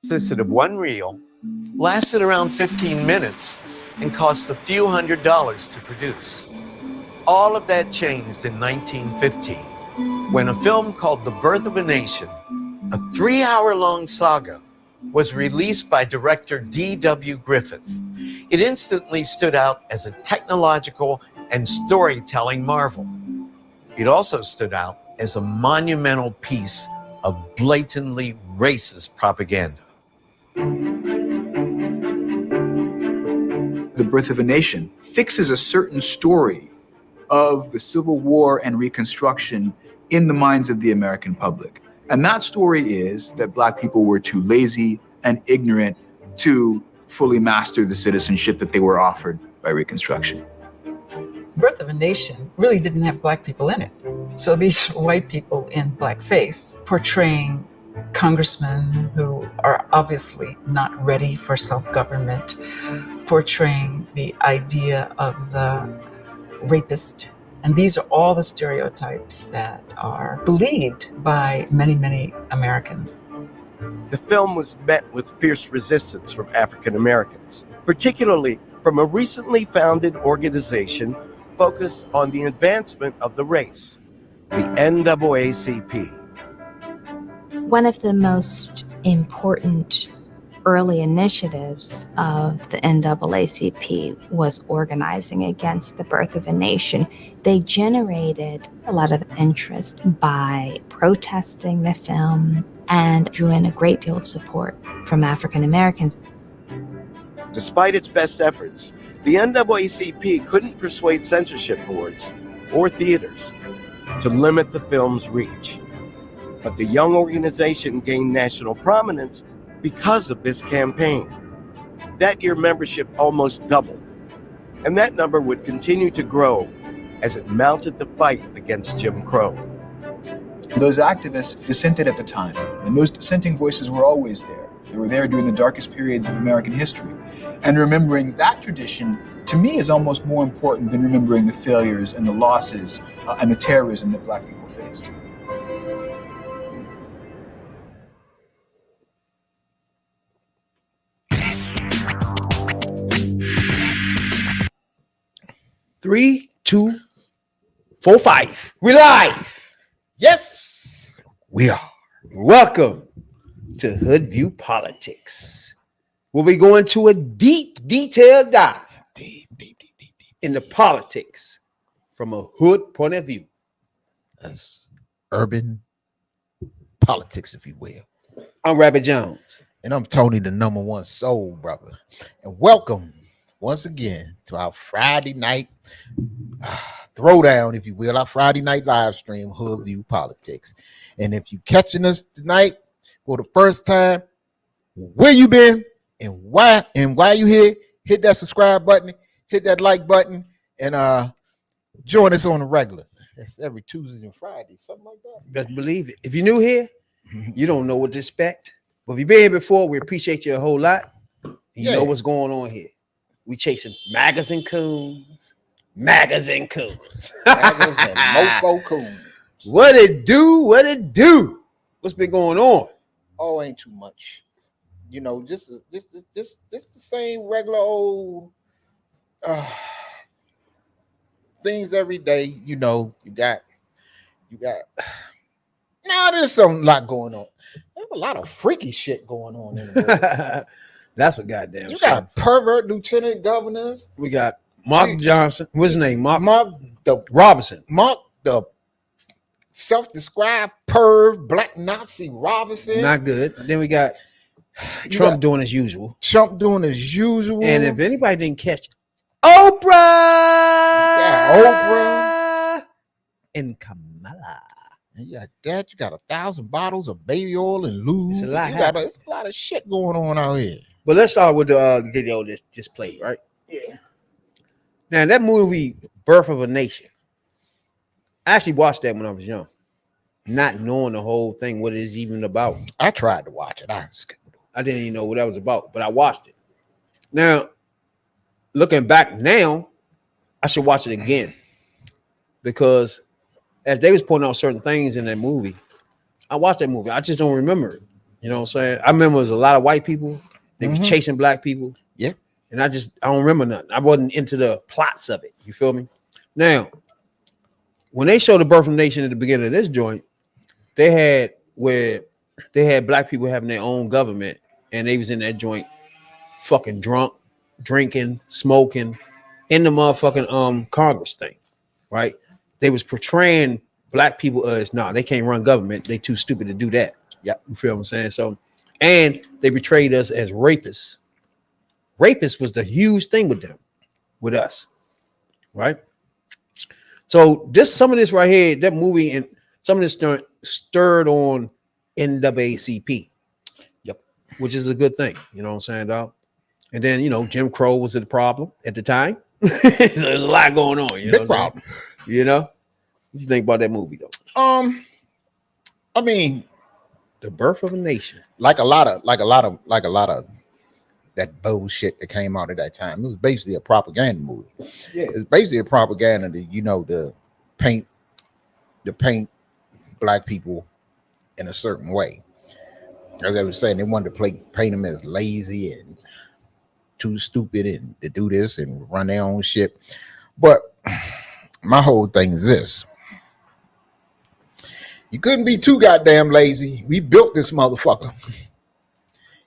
Consisted of one reel, lasted around 15 minutes, and cost a few $100s to produce. All of that changed in 1915 when a film called The Birth of a Nation, a 3-hour-long saga, was released by director D.W. Griffith. It instantly stood out as a technological and storytelling marvel. It also stood out as a monumental piece of blatantly racist propaganda. The Birth of a Nation fixes a certain story of the Civil War and Reconstruction in the minds of the American public. And that story is that Black people were too lazy and ignorant to fully master the citizenship that they were offered by Reconstruction. Birth of a Nation really didn't have Black people in it. So these white people in blackface portraying congressmen who are obviously not ready for self-government, portraying the idea of the rapist. And these are all the stereotypes that are believed by many, many Americans. The film was met with fierce resistance from African Americans, particularly from a recently founded organization focused on the advancement of the race, the NAACP. One of the most important early initiatives of the NAACP was organizing against the Birth of a Nation. They generated a lot of interest by protesting the film and drew in a great deal of support from African Americans. Despite its best efforts, the NAACP couldn't persuade censorship boards or theaters to limit the film's reach. But the young organization gained national prominence because of this campaign. That year, membership almost doubled, and that number would continue to grow as it mounted the fight against Jim Crow. Those activists dissented at the time, and those dissenting voices were always there. They were there during the darkest periods of American history. And remembering that tradition, to me, is almost more important than remembering the failures and the losses and the terrorism that Black people faced. Three, 2, 4, 5. We live. Yes, we are. Welcome to Hoodview Politics. We'll be going to a detailed dive into politics from a hood point of view. That's urban politics, if you will. I'm Rabbit Jones. And I'm Tony, the #1 soul brother. And welcome once again to our Friday night throwdown, if you will, our Friday night live stream, Hoodview Politics. And if you catching us tonight for the first time, where you been and why you here, hit that subscribe button, hit that like button, and join us on the regular. That's every Tuesday and Friday, something like that. Best believe it. If you're new here, you don't know what to expect. But if you've been here before, we appreciate you a whole lot. You know what's going on here. We chasing magazine coons. Magazine coons. Magazine and mofo coons. What it do? What it do? What's been going on? Oh, ain't too much. You know, just the same regular old things every day. You know, you got. Now there's a lot going on. There's a lot of freaky shit going on in the world. That's what goddamn. You got pervert lieutenant governors. We got Mark Johnson. What's his name? Mark the Robinson. Mark the self-described perv Black Nazi Robinson. Not good. Then we got Trump doing as usual. And if anybody didn't catch Oprah. Yeah, Oprah and Kamala. And you got that. You got 1,000 bottles of baby oil and lube. It's a lot. It's a lot of shit going on out here. But let's start with the video that just played, right? Yeah. Now that movie, Birth of a Nation. I actually watched that when I was young, not knowing the whole thing, what it is even about. I tried to watch it. I didn't even know what that was about, but I watched it. Now, looking back now, I should watch it again because as they was pointing out certain things in that movie, I watched that movie. I just don't remember it. You know what I'm saying? I remember it was a lot of white people. They was chasing black people. Yeah. And I don't remember nothing. I wasn't into the plots of it. You feel me? Now, when they showed the Birth of a Nation at the beginning of this joint, they had black people having their own government, and they was in that joint fucking drunk, drinking, smoking in the motherfucking Congress thing, right? They was portraying black people as they can't run government. They too stupid to do that. Yeah. You feel what I'm saying? So, and they betrayed us as rapists. Rapists was the huge thing with us, right? So some of this right here, that movie and some of this stirred on NAACP. Yep. Which is a good thing. You know what I'm saying, dog? And then, Jim Crow was the problem at the time. So there's a lot going on. Big problem. You know? What do you think about that movie, though? I mean, The Birth of a Nation. like a lot of that bullshit that came out at that time. It was basically a propaganda movie. Yeah. It's basically a propaganda to paint black people in a certain way. As I was saying, they wanted to paint them as lazy and too stupid and to do this and run their own shit. But my whole thing is this. You couldn't be too goddamn lazy. We built this motherfucker.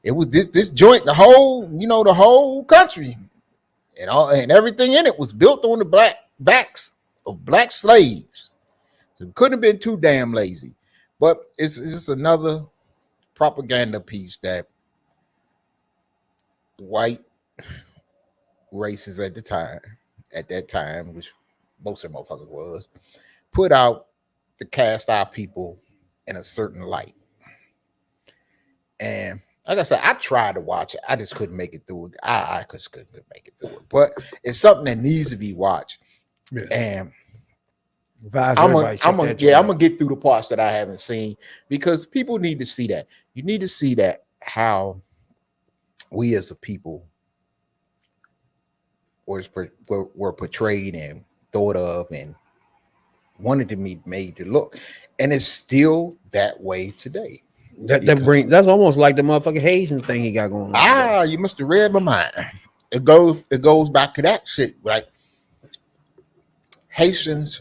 It was this joint, the whole country and everything in it was built on the backs of black slaves. So it couldn't have been too damn lazy. But it's just another propaganda piece that white races at that time, which most of the motherfuckers was, put out to cast our people in a certain light. And like I said, I tried to watch it. I just couldn't make it through it. I just couldn't make it through it. But it's something that needs to be watched. Yeah. And I'm gonna get through the parts that I haven't seen because people need to see that. You need to see that how we as a people were portrayed and thought of and wanted to be made to look, and it's still that way today. That's almost like the motherfucking Haitian thing he got going on. You must have read my mind. It goes back to that shit. Like Haitians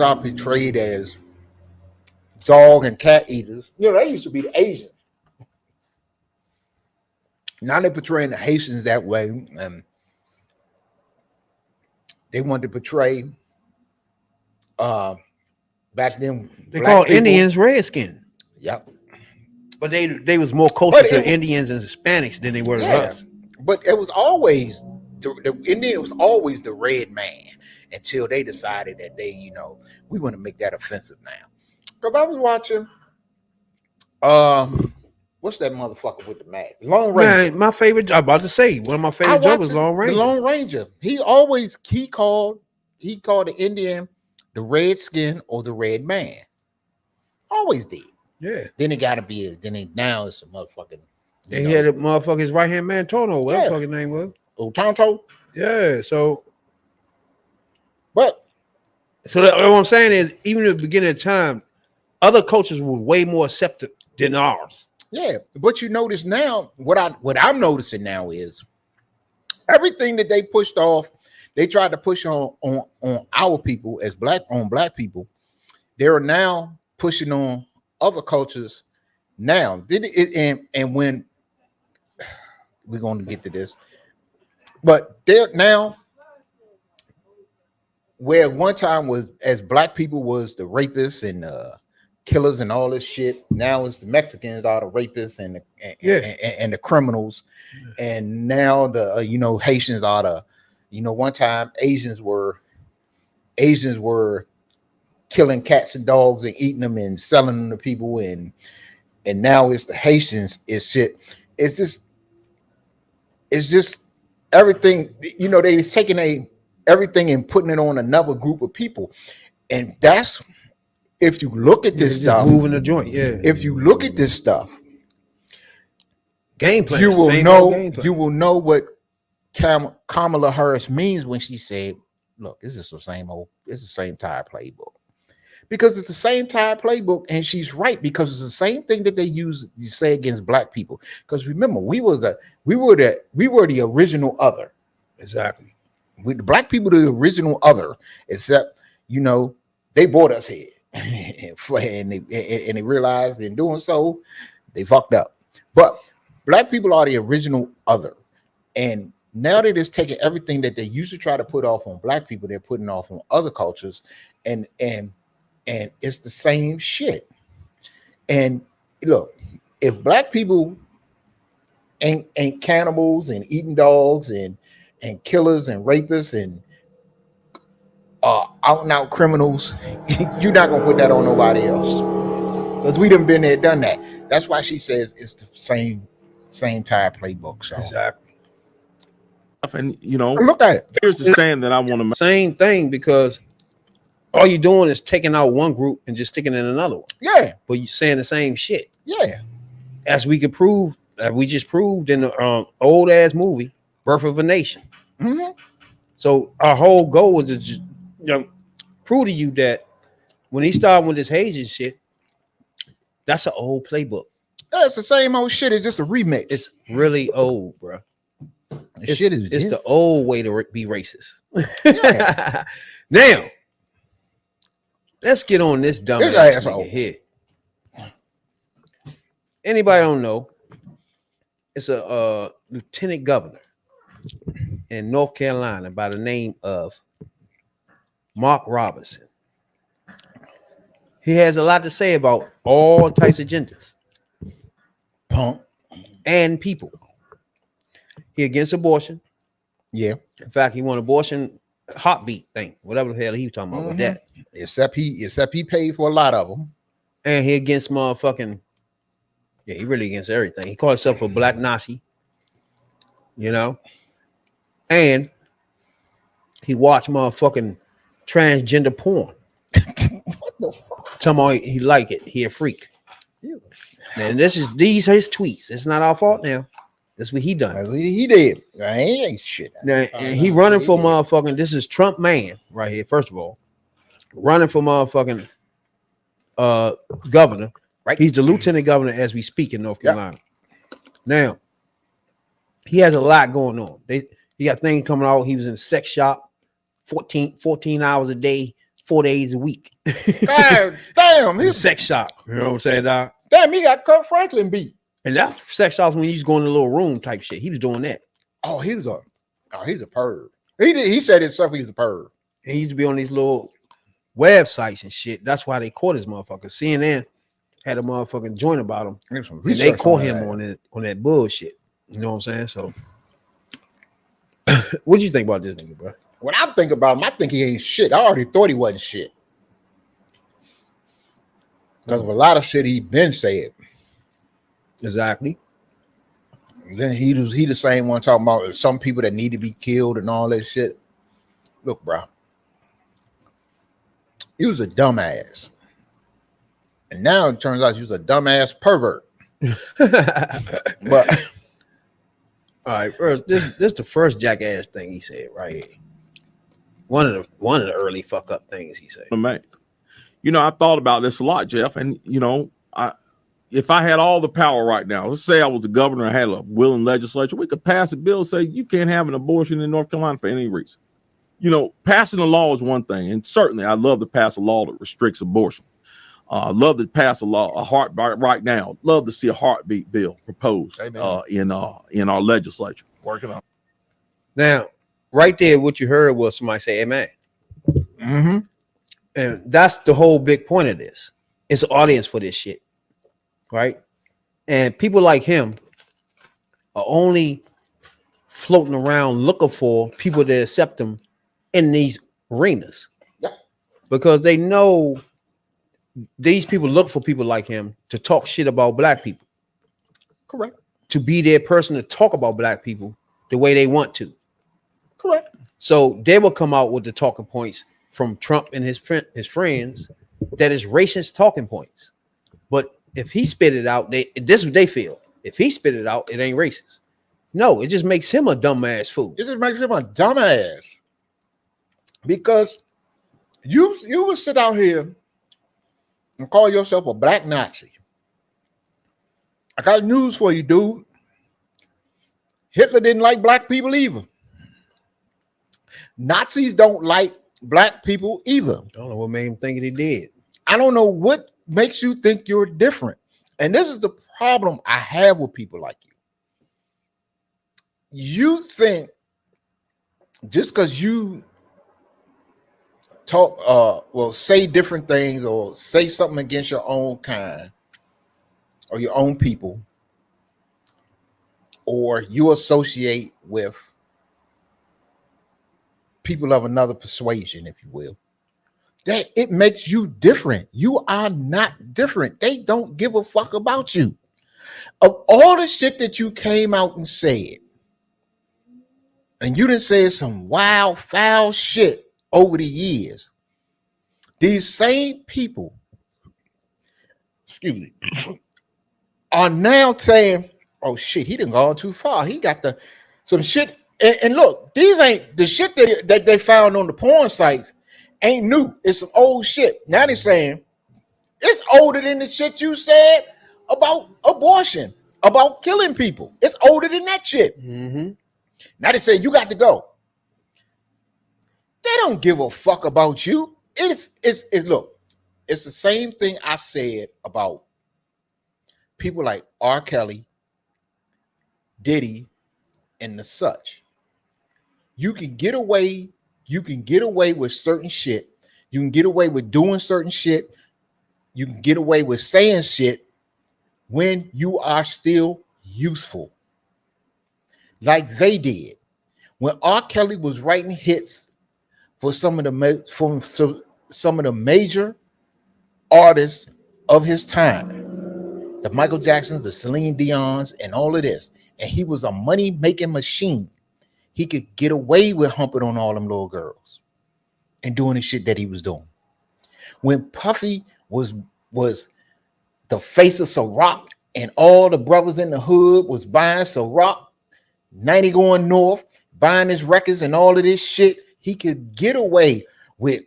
are portrayed as dog and cat eaters. They used to be the Asians. Now they're portraying the Haitians that way, and they wanted to portray back then they called Indians redskin. Yep. But they was more closer to Indians and Hispanics than they were to us. But it was always the Indian was always the red man until they decided that we want to make that offensive now. Because I was watching what's that motherfucker with the mask? Lone Ranger. Man, my favorite, I'm about to say, one of my favorite jokes was Lone Ranger. The Lone Ranger. He called the Indian the redskin or the red man. Always did. Yeah. Then it gotta be now it's a motherfucking. And he had a motherfucker's right hand man, Tono, whatever fucking name was. Oh, Tonto. Yeah. So what I'm saying is, even at the beginning of time, other cultures were way more accepted than ours. Yeah, but you notice now, what I'm noticing now is everything that they pushed off, they tried to push on our people as black people. They're now pushing on other cultures now. And when we're going to get to this, but they're now where one time was as black people was the rapists and killers and all this shit. Now it's the Mexicans are the rapists and the criminals, and now the Haitians are the one time Asians were killing cats and dogs and eating them and selling them to people, and now it's the Haitians. It's shit. It's just everything. They're taking everything and putting it on another group of people, and that's. If you look at this stuff, moving the joint, If you look at this stuff, game plan, you will know what Kamala Harris means when she said, "Look, this is the same tire playbook." because it's the same type playbook, and she's right because it's the same thing that they use to say against black people. Because remember, we were the original other. Exactly. The black people, the original other, except they brought us here, and they realized in doing so they fucked up. But black people are the original other, and now they're just taking everything that they used to try to put off on black people, they're putting off on other cultures, and it's the same shit. And look, if black people ain't cannibals and eating dogs and killers and rapists and out and out criminals, you're not gonna put that on nobody else, because we done been there, done that. That's why she says it's the same type playbook. So Exactly. And look at it. here's the stand that I want to make. Same thing, because all you're doing is taking out one group and just sticking in another one. Yeah, But you're saying the same shit. yeah. As we could prove, that we just proved in the old ass movie, Birth of a Nation. Mm-hmm. So our whole goal was to just prove to you that when he started with this Haitian shit, that's an old playbook. Yeah, it's the same old shit. It's just a remix. It's really old, bro. It's the old way to be racist. Yeah. Now, let's get on this dumb This ass asshole. nigga here. Anybody don't know? It's a lieutenant governor in North Carolina by the name of Mark Robinson. He has a lot to say about all types of genders, Punk. and people. He against abortion. Yeah. In fact, he want abortion heartbeat thing, whatever the hell he was talking about with that. Except he paid for a lot of them. And he against motherfucking, yeah, he really against everything. He called himself a black Nazi, and he watched motherfucking transgender porn. What the fuck? Talking about he like it. He a freak. And these are his tweets. It's not our fault now. That's what he done. He did. He ain't shit. Now, and he running for motherfucking, this is Trump man right here, first of all. Running for motherfucking governor. Right. He's the lieutenant governor as we speak in North Carolina. Now, he has a lot going on. He got things coming out. He was in a sex shop 14 hours a day, 4 days a week. Damn, He's a sex shop. You know what I'm saying, dog? Damn, he got Kurt Franklin beat. And that's sex shops when you just go in a little room type shit. He was doing that. Oh, he's a perv. He said himself he's a perv. And he used to be on these little websites and shit. That's why they caught his motherfucker. CNN had a motherfucking joint about him. And they caught him on that bullshit. You know what I'm saying? So what do you think about this nigga, bro? When I think about him, I think he ain't shit. I already thought he wasn't shit. Because of a lot of shit he been said. Exactly. Then he the same one talking about some people that need to be killed and all that shit. Look, bro. He was a dumbass. And now it turns out he was a dumbass pervert. But all right, first, this is the first jackass thing he said right here. One of the early fuck up things he said. I thought about this a lot, Jeff, and if I had all the power right now, let's say I was the governor, I had a willing legislature, we could pass a bill say you can't have an abortion in North Carolina for any reason. Passing a law is one thing, and certainly I'd love to pass a law that restricts abortion. I'd love to pass a heartbeat right now. Love to see a heartbeat bill proposed in our legislature. Working on. Now, right there, what you heard was somebody say, "Amen." mm-hmm. And that's the whole big point of this. It's an audience for this shit, right? And people like him are only floating around looking for people to accept them in these arenas, because they know these people look for people like him to talk shit about black people. Correct. To be their person to talk about black people the way they want to. Correct. So they will come out with the talking points from Trump and his friends that is racist talking points. But if he spit it out, this is what they feel. If he spit it out, it ain't racist. No, it just makes him a dumbass fool. It just makes him a dumbass. Because you would sit out here and call yourself a black Nazi. I got news for you, dude. Hitler didn't like black people either. Nazis don't like black people either. I don't know what made him think he did. I don't know what makes you think you're different. And this is the problem I have with people like you. You think just because you talk, say different things or say something against your own kind or your own people, or you associate with people of another persuasion, if you will, that it makes you different. You are not different. They don't give a fuck about you. Of all the shit that you came out and said, and you done said some wild, foul shit over the years, these same people, excuse me, are now saying, oh shit, he done gone too far. He got some shit. And look, these ain't the shit that they found on the porn sites ain't new. It's some old shit. Now they're saying it's older than the shit you said about abortion, about killing people. It's older than that shit. Mm-hmm. Now they say you got to go. They don't give a fuck about you. Look, it's the same thing I said about people like R. Kelly, Diddy, and the such. You can get away with certain shit. You can get away with doing certain shit. You can get away with saying shit when you are still useful. Like they did. When R. Kelly was writing hits for some of the major artists of his time, the Michael Jacksons, the Celine Dion's, and all of this, and he was a money-making machine, he could get away with humping on all them little girls and doing the shit that he was doing. When Puffy was the face of Ciroc and all the brothers in the hood was buying Ciroc, 90 going north, buying his records and all of this shit, he could get away with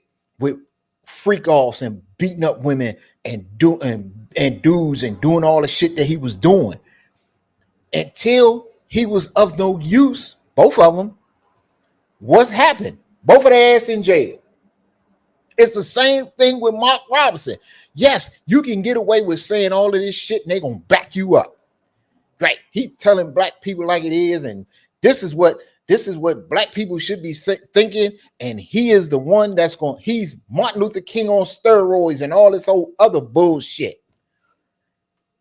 freak offs and beating up women and dudes and doing all the shit that he was doing until he was of no use. Both of them. What's happened? Both of their ass in jail. It's the same thing with Mark Robinson. Yes, you can get away with saying all of this shit and they're gonna back you up. Right? He telling black people like it is, and this is what black people should be thinking, and he is the one he's Martin Luther King on steroids and all this whole other bullshit.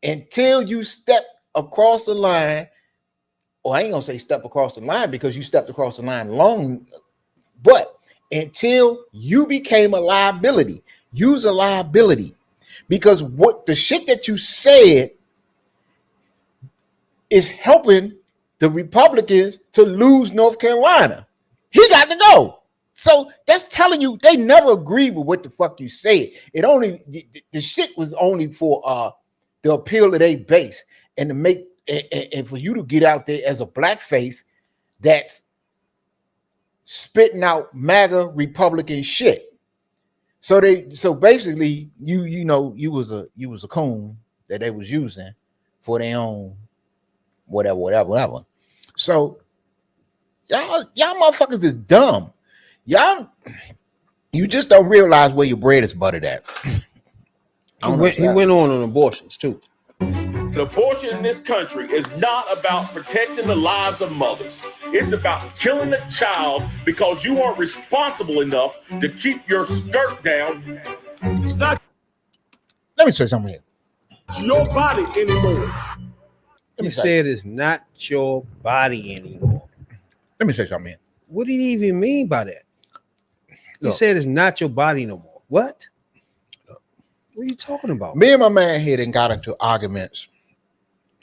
Until you step across the line, or I ain't gonna say step across the line because you stepped across the line long, but until you became a liability, use a liability, because what the shit that you said is helping the Republicans to lose North Carolina. He got to go. So that's telling you they never agreed with what the fuck you said. The shit was only for the appeal to their base and to make and for you to get out there as a blackface that's spitting out MAGA Republican shit. So basically you was a coon that they was using for their own whatever. So y'all motherfuckers is dumb. You just don't realize where your bread is buttered at. He went on abortions too. Abortion in this country is not about protecting the lives of mothers. It's about killing a child because you aren't responsible enough to keep your skirt down. It's not Let me say something here. your body anymore. You said it's not your body anymore. Let me say something here. What did he even mean by that? He Look. said it's not your body no more. What? What are you talking about? Me and my man here done got into arguments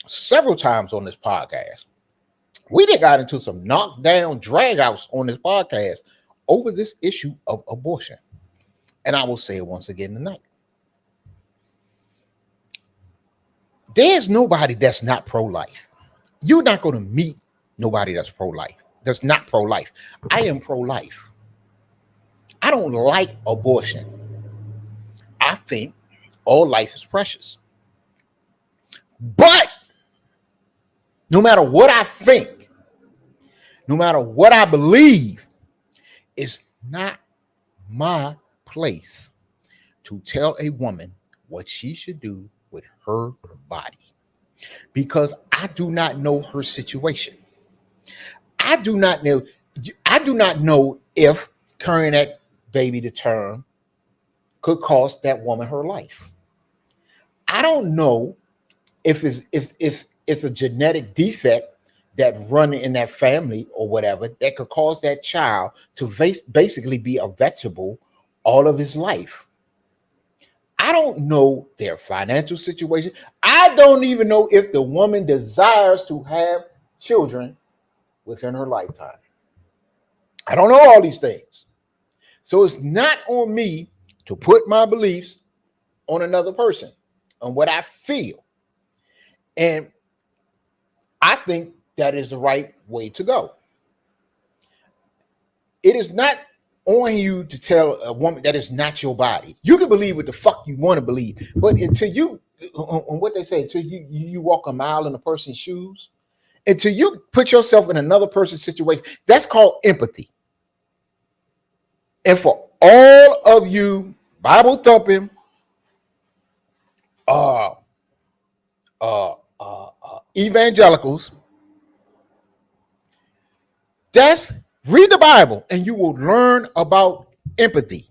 several times on this podcast. We done got into some knockdown dragouts on this podcast over this issue of abortion. And I will say it once again tonight. There's nobody that's not pro-life. You're not going to meet nobody that's pro-life. That's not pro-life. I am pro-life. I don't like abortion. I think all life is precious. But no matter what I think, no matter what I believe, it's not my place to tell a woman what she should do with her body, because I do not know her situation. I do not know if carrying that baby to term could cost that woman her life. I don't know if it's a genetic defect that run in that family or whatever that could cause that child to basically be a vegetable all of his life. I don't know their financial situation. I don't even know if the woman desires to have children within her lifetime. I don't know all these things. So it's not on me to put my beliefs on another person, on what I feel. And I think that is the right way to go. It is not on you to tell a woman that is not your body. You can believe what the fuck you want to believe, but until you, on what they say, until you walk a mile in a person's shoes, until you put yourself in another person's situation, that's called empathy. And for all of you Bible thumping, evangelicals, that's read the Bible and you will learn about empathy.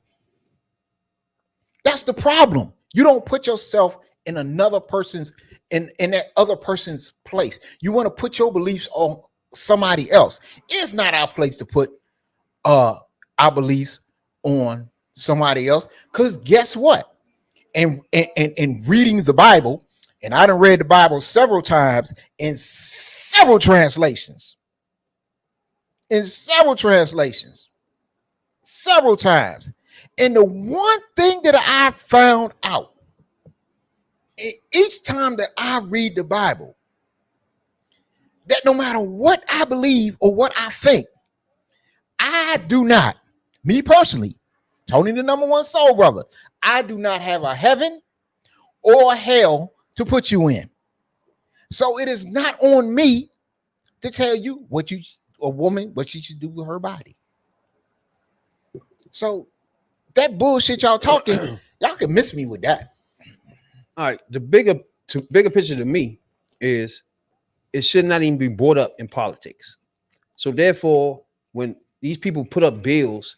That's the problem. You don't put yourself in another person's in that other person's place. You want to put your beliefs on somebody else. It's not our place to put our beliefs on somebody else, because guess what? And reading the Bible, and I done read the Bible several times in several translations. Several times. And the one thing that I found out, each time that I read the Bible, that no matter what I believe or what I think, I do not, me personally, Tony the number one soul brother, I do not have a heaven or a hell to put you in. So it is not on me to tell you what she should do with her body. So that bullshit y'all talking, y'all can miss me with that. All right, the bigger picture to me is it should not even be brought up in politics. So therefore, when these people put up bills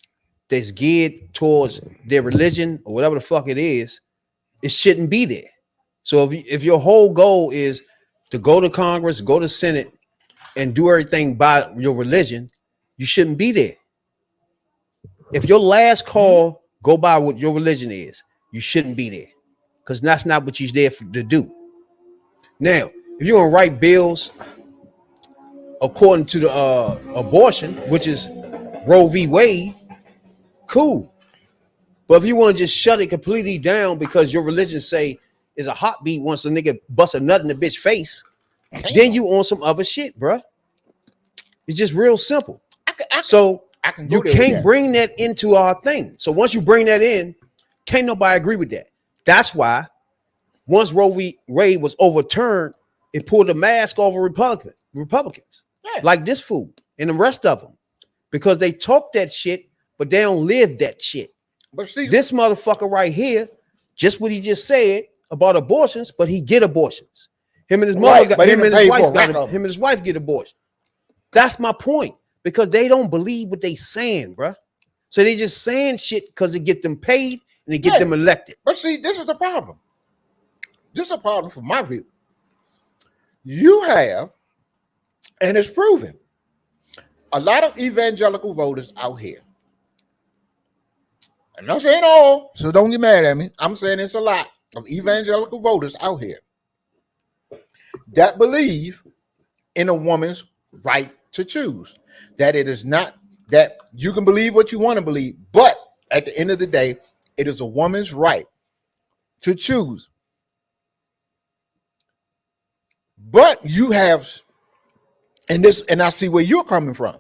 that's geared towards their religion or whatever the fuck it is, it shouldn't be there. So if your whole goal is to go to Congress, go to Senate, and do everything by your religion, you shouldn't be there. If your last call go by what your religion is, you shouldn't be there, because that's not what you're there to do. Now, if you're gonna write bills according to the abortion, which is Roe v. Wade, cool. But if you want to just shut it completely down because your religion say is a heartbeat once a nigga bust a nut in the bitch face, then you on some other shit, bruh. It's just real simple. You can't bring that into our thing. So once you bring that in, can't nobody agree with that. That's why once Roe v. Wade was overturned, it pulled the mask over Republicans, like this fool and the rest of them, because they talk that shit, but they don't live that shit. But see, this motherfucker right here, just what he just said about abortions, but he get abortions. Him and his mother him and his wife get abortions. That's my point, because they don't believe what they saying, bruh. So they just saying shit because it get them paid and it get them elected. But see, this is the problem. This is a problem from my view. You have, and it's proven, a lot of evangelical voters out here. I'm not saying all, so don't get mad at me. I'm saying it's a lot of evangelical voters out here that believe in a woman's right to choose. That it is not that you can believe what you want to believe, but at the end of the day, it is a woman's right to choose. But you have, and I see where you're coming from.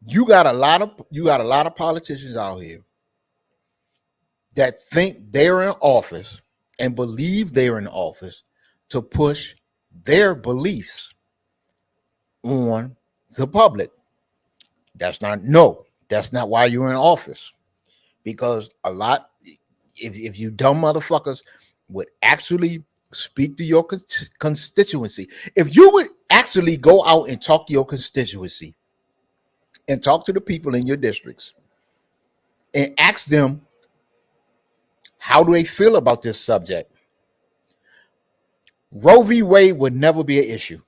You got a lot of politicians out here that think they're in office and believe they're in office to push their beliefs on the public. That's not why you're in office. Because if you dumb motherfuckers would actually speak to your constituency, if you would actually go out and talk to your constituency and talk to the people in your districts and ask them how do they feel about this subject, Roe v. Wade would never be an issue.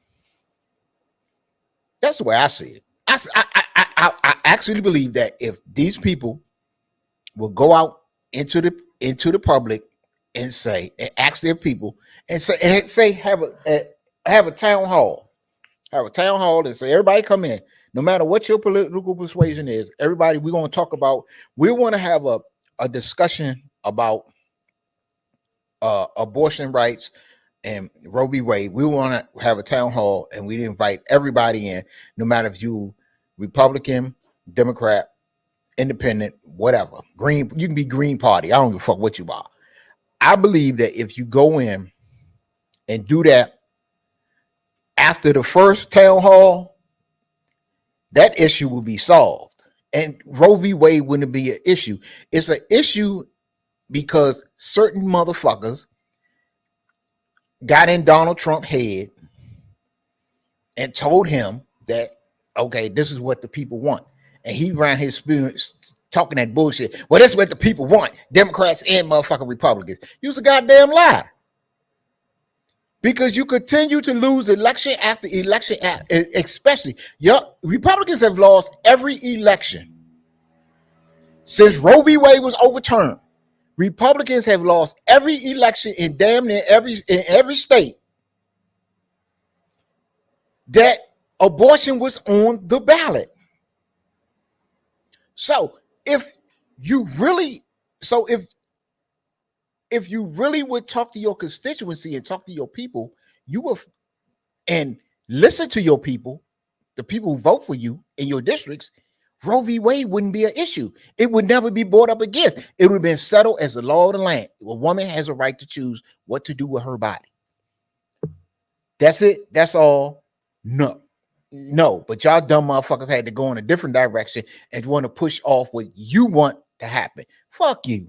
That's the way I see it. I actually believe that if these people will go out into the public and ask their people and say have a town hall, and say, everybody come in, no matter what your political persuasion is, everybody, we want to have a discussion about abortion rights and Roe v. Wade. We want to have a town hall, and we invite everybody in, no matter if you Republican, Democrat, Independent, whatever, Green. You can be Green Party. I don't give a fuck what you are. I believe that if you go in and do that after the first town hall, that issue will be solved, and Roe v. Wade wouldn't be an issue. It's an issue because certain motherfuckers got in Donald Trump's head and told him that, okay, this is what the people want. And he ran his experience talking that bullshit. Well, that's what the people want, Democrats and motherfucking Republicans. Use a goddamn lie. Because you continue to lose election after election, especially Republicans have lost every election since Roe v. Wade was overturned. Republicans have lost every election in damn near every state that abortion was on the ballot. So if you really would talk to your constituency and talk to your people, you will and listen to your people, the people who vote for you in your districts, Roe v. Wade wouldn't be an issue. It would never be brought up again. It would have been settled as the law of the land. A woman has a right to choose what to do with her body. That's it. That's all. No, but y'all dumb motherfuckers had to go in a different direction and want to push off what you want to happen. Fuck you.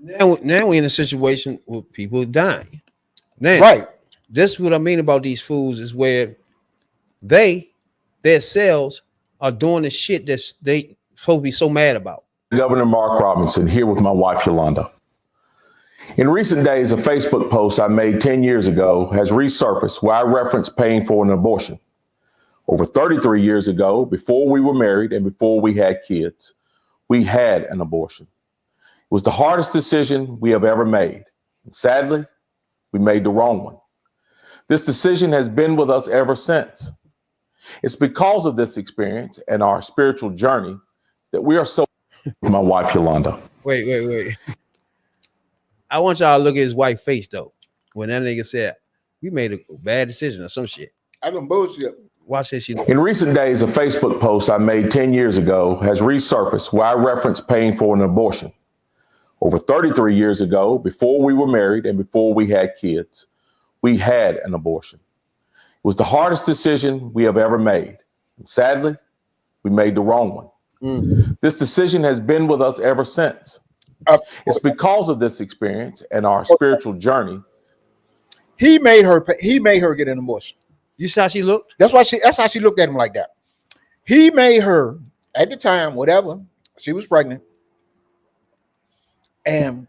Now we're in a situation where people are dying. Now, Right. This is what I mean about these fools is where their cells are doing the shit that they supposed to be so mad about. Governor Mark Robinson here with my wife, Yolanda. In recent days, a Facebook post I made 10 years ago has resurfaced where I referenced paying for an abortion. Over 33 years ago, before we were married and before we had kids, we had an abortion. It was the hardest decision we have ever made. And sadly, we made the wrong one. This decision has been with us ever since. It's because of this experience and our spiritual journey that we are so my wife, Yolanda. Wait. I want y'all to look at his wife's face, though. When that nigga said, we made a bad decision or some shit. I don't bullshit. Watch this shit. In recent days, a Facebook post I made 10 years ago has resurfaced where I referenced paying for an abortion. Over 33 years ago, before we were married and before we had kids, we had an abortion. It was the hardest decision we have ever made. And sadly, we made the wrong one. This decision has been with us ever since. It's because of this experience and our spiritual journey. He made her get an abortion. You see how she looked? That's how she looked at him like that. He made her at the time, whatever, she was pregnant. And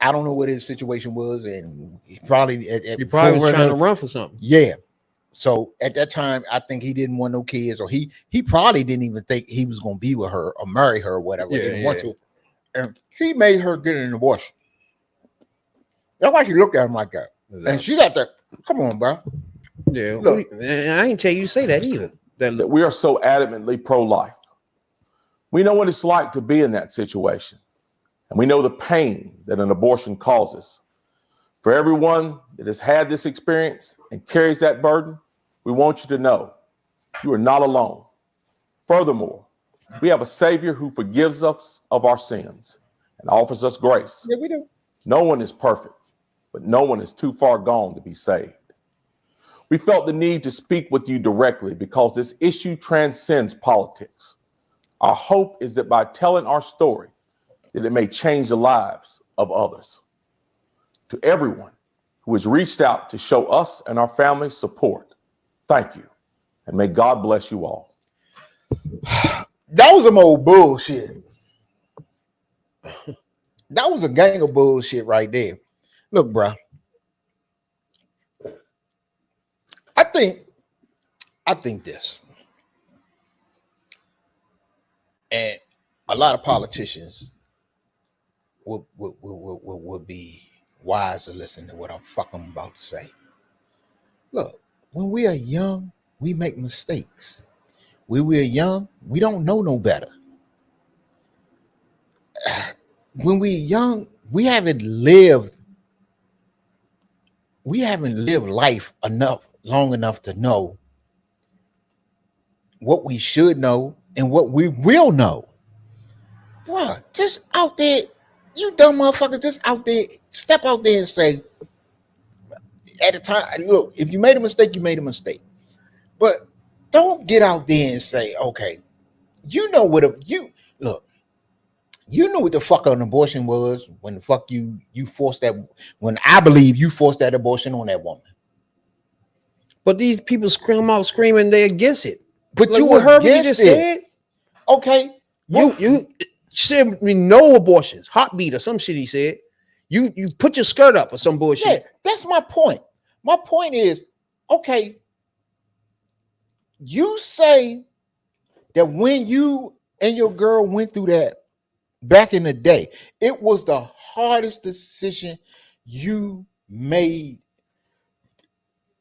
I don't know what his situation was, and he probably was trying to run for something. Yeah. So at that time, I think he didn't want no kids, or he probably didn't even think he was going to be with her or marry her or whatever. He didn't want to. And he made her get an abortion. That's why she looked at him like that. Exactly. And she got that. Come on, bro. Yeah. Look, I ain't tell you to say that either. That we are so adamantly pro-life. We know what it's like to be in that situation. And we know the pain that an abortion causes. For everyone that has had this experience and carries that burden, we want you to know you are not alone. Furthermore, we have a Savior who forgives us of our sins. and offers us grace. Yeah, we do. No one is perfect, but no one is too far gone to be saved. We felt the need to speak with you directly because this issue transcends politics. Our hope is that by telling our story, that it may change the lives of others. To everyone who has reached out to show us and our family support, thank you, and may God bless you all. That was some old bullshit. That was a gang of bullshit right there. Look, bro. I think this. And a lot of politicians would be wise to listen to what I'm fucking about to say. Look, when we are young, we make mistakes. When we are young, we don't know no better. When we're young, we haven't lived life long enough to know what we should know and what we will know. Bruh, just out there, you dumb motherfuckers, just out there, step out there and say, at the time, look, if you made a mistake, you made a mistake. But don't get out there and say, okay, you know what you know what the fuck an abortion was when the fuck you forced that, when I believe you forced that abortion on that woman. But these people scream out screaming they against it. But Like, you heard what you against just it. said? Okay. You said no abortions, heartbeat or some shit he said. You put your skirt up or some bullshit. Yeah, that's my point. My point is, okay, you say that when you and your girl went through that back in the day, it was the hardest decision you made.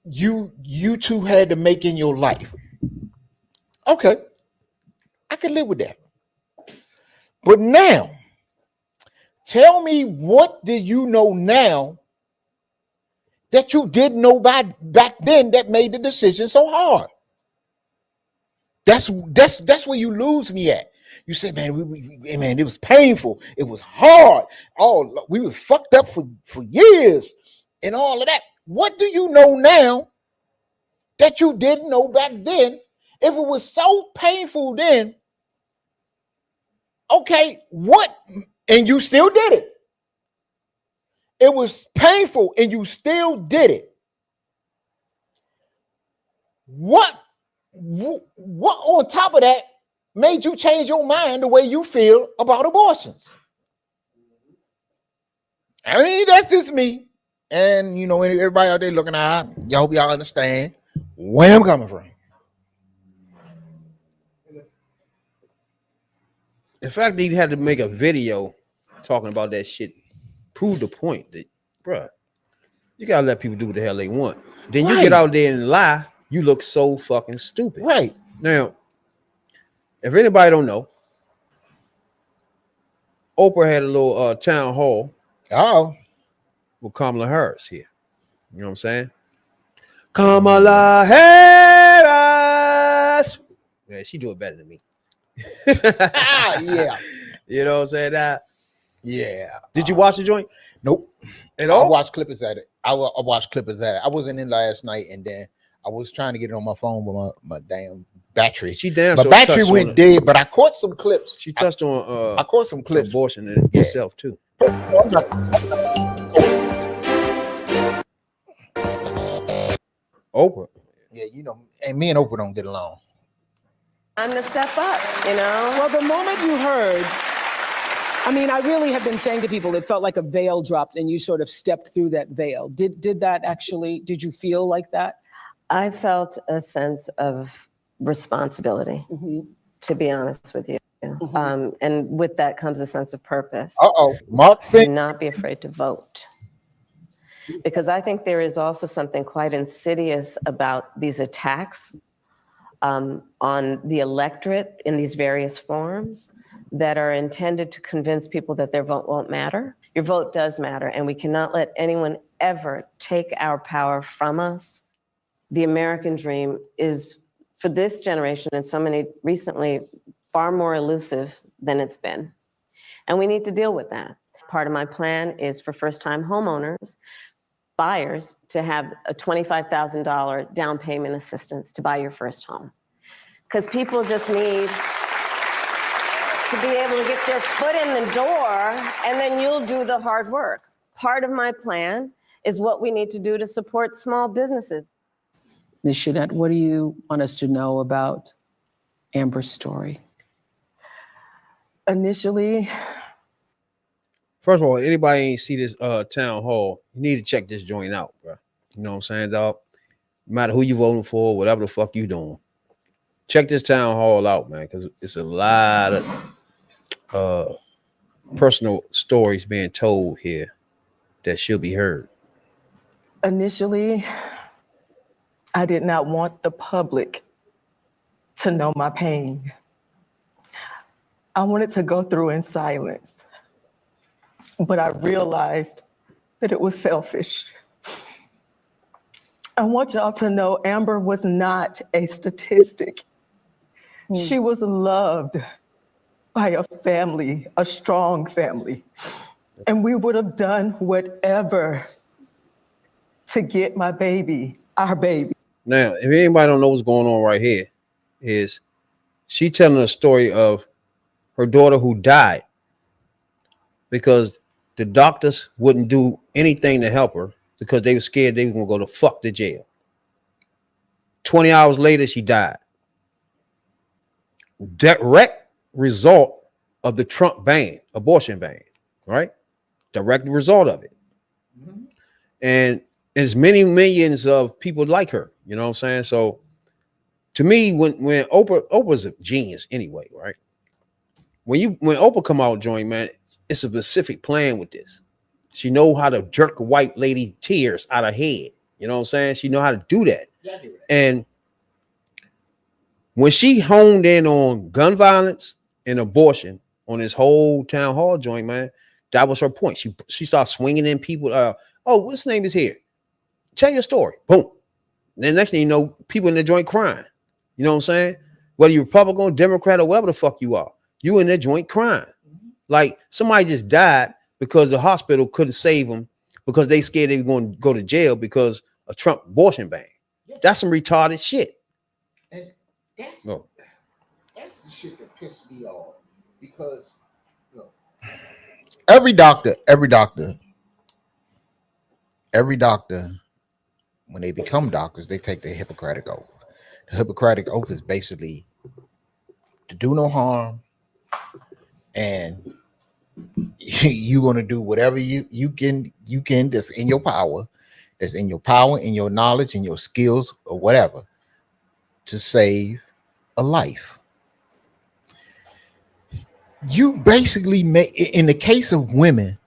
You two had to make in your life. Okay, I can live with that. But now, tell me, what do you know now that you didn't know back then that made the decision so hard? That's where you lose me at. You say, man, man, it was painful. It was hard. Oh, we was fucked up for years and all of that. What do you know now that you didn't know back then? If it was so painful then, okay, what? And you still did it. It was painful and you still did it. What on top of that made you change your mind the way you feel about abortions? I mean, that's just me. And, you know, everybody out there looking at, I hope y'all understand where I'm coming from. The fact that he had to make a video talking about that shit proved the point that, bruh, you gotta let people do what the hell they want. Then you get out there and lie, you look so fucking stupid. Right. Now, if anybody don't know, Oprah had a little town hall with Kamala Harris here. You know what I'm saying? Kamala Harris. Yeah, she do it better than me. Yeah. You know what I'm saying? Yeah. Did you watch the joint? Nope. At all? I watched clippers at it. I watched clippers at it. I wasn't in last night, and then I was trying to get it on my phone, but my damn battery. My battery went dead, but I caught some clips. She touched on I caught some clips. Abortion in itself too. Oprah. Yeah, you know, and me and Oprah don't get along. I'm to step up, you know? Well, the moment you heard, I mean, I really have been saying to people, it felt like a veil dropped and you sort of stepped through that veil. Did you feel like that? I felt a sense of responsibility, to be honest with you. And with that comes a sense of purpose. Mark Do not be afraid to vote. Because I think there is also something quite insidious about these attacks on the electorate in these various forms that are intended to convince people that their vote won't matter. Your vote does matter, and we cannot let anyone ever take our power from us. The American dream is, for this generation and so many recently, far more elusive than it's been. And we need to deal with that. Part of my plan is for first-time homeowners, buyers, to have a $25,000 down payment assistance to buy your first home. Because people just need to be able to get their foot in the door, and then you'll do the hard work. Part of my plan is what we need to do to support small businesses. Ms. Jeanette, what do you want us to know about Amber's story? Initially, First of all, anybody ain't see this town hall, you need to check this joint out, bro. You know what I'm saying, dog? No matter who you voting for, whatever the fuck you doing, check this town hall out, man, because it's a lot of personal stories being told here that should be heard. initially, I did not want the public to know my pain. I wanted to go through in silence, but I realized that it was selfish. I want y'all to know Amber was not a statistic. She was loved by a family, a strong family. And we would have done whatever to get my baby, our baby. Now, if anybody don't know what's going on right here, is she telling a story of her daughter who died because the doctors wouldn't do anything to help her because they were scared they were going to go to fuck to jail. 20 hours later, she died. Direct result of the Trump ban, abortion ban, right? Direct result of it. And there's many millions of people like her, you know what I'm saying? So to me, when Oprah's a genius anyway, right? When Oprah come out joint, man, it's a specific plan with this. She know how to jerk a white lady tears out of her head. You know what I'm saying? She know how to do that. And when she honed in on gun violence and abortion on this whole town hall joint, man, that was her point. She started swinging in people. Oh, what's his name is here? Tell your story. Boom. And then next thing you know, people in the joint crying. You know what I'm saying? Whether you're Republican, Democrat, or whatever the fuck you are, you in that joint crying. Like somebody just died because the hospital couldn't save them because they scared they were going to go to jail because of Trump abortion ban. That's some retarded shit. And that's the shit that pissed me off because look, every doctor, when they become doctors, they take the Hippocratic Oath. The Hippocratic Oath is basically to do no harm, and you're gonna do whatever you can that's in your power, in your knowledge, in your skills, or whatever, to save a life. You basically make, in the case of women,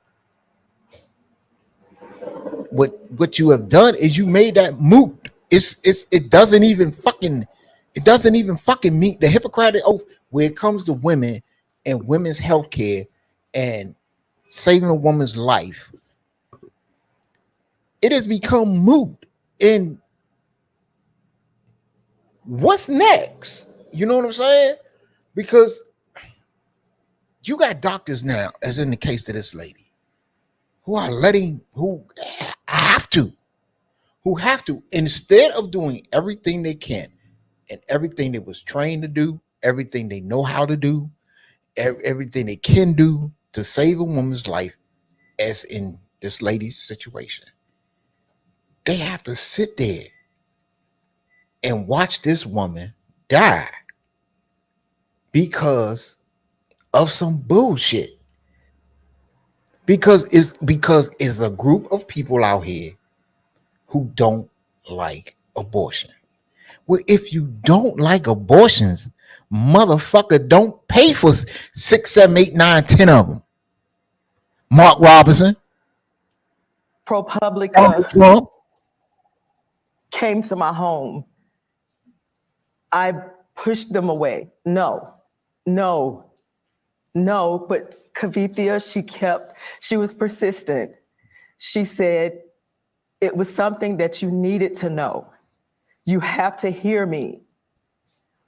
what you have done is you made that moot. It doesn't even fucking meet the Hippocratic Oath when it comes to women and women's health care and saving a woman's life. It has become moot. And what's next? You know what I'm saying? Because you got doctors now, as in the case of this lady, who have to, instead of doing everything they can and everything they was trained to do, everything they know how to do, everything they can do to save a woman's life, as in this lady's situation, they have to sit there and watch this woman die because of some bullshit. Because it's a group of people out here who don't like abortion. Well, if you don't like abortions, motherfucker, don't pay for 6, 7, 8, 9, 10 of them. Mark Robinson, ProPublica Trump came to my home. I pushed them away. No, but Kavithia, she was persistent. She said, it was something that you needed to know. You have to hear me.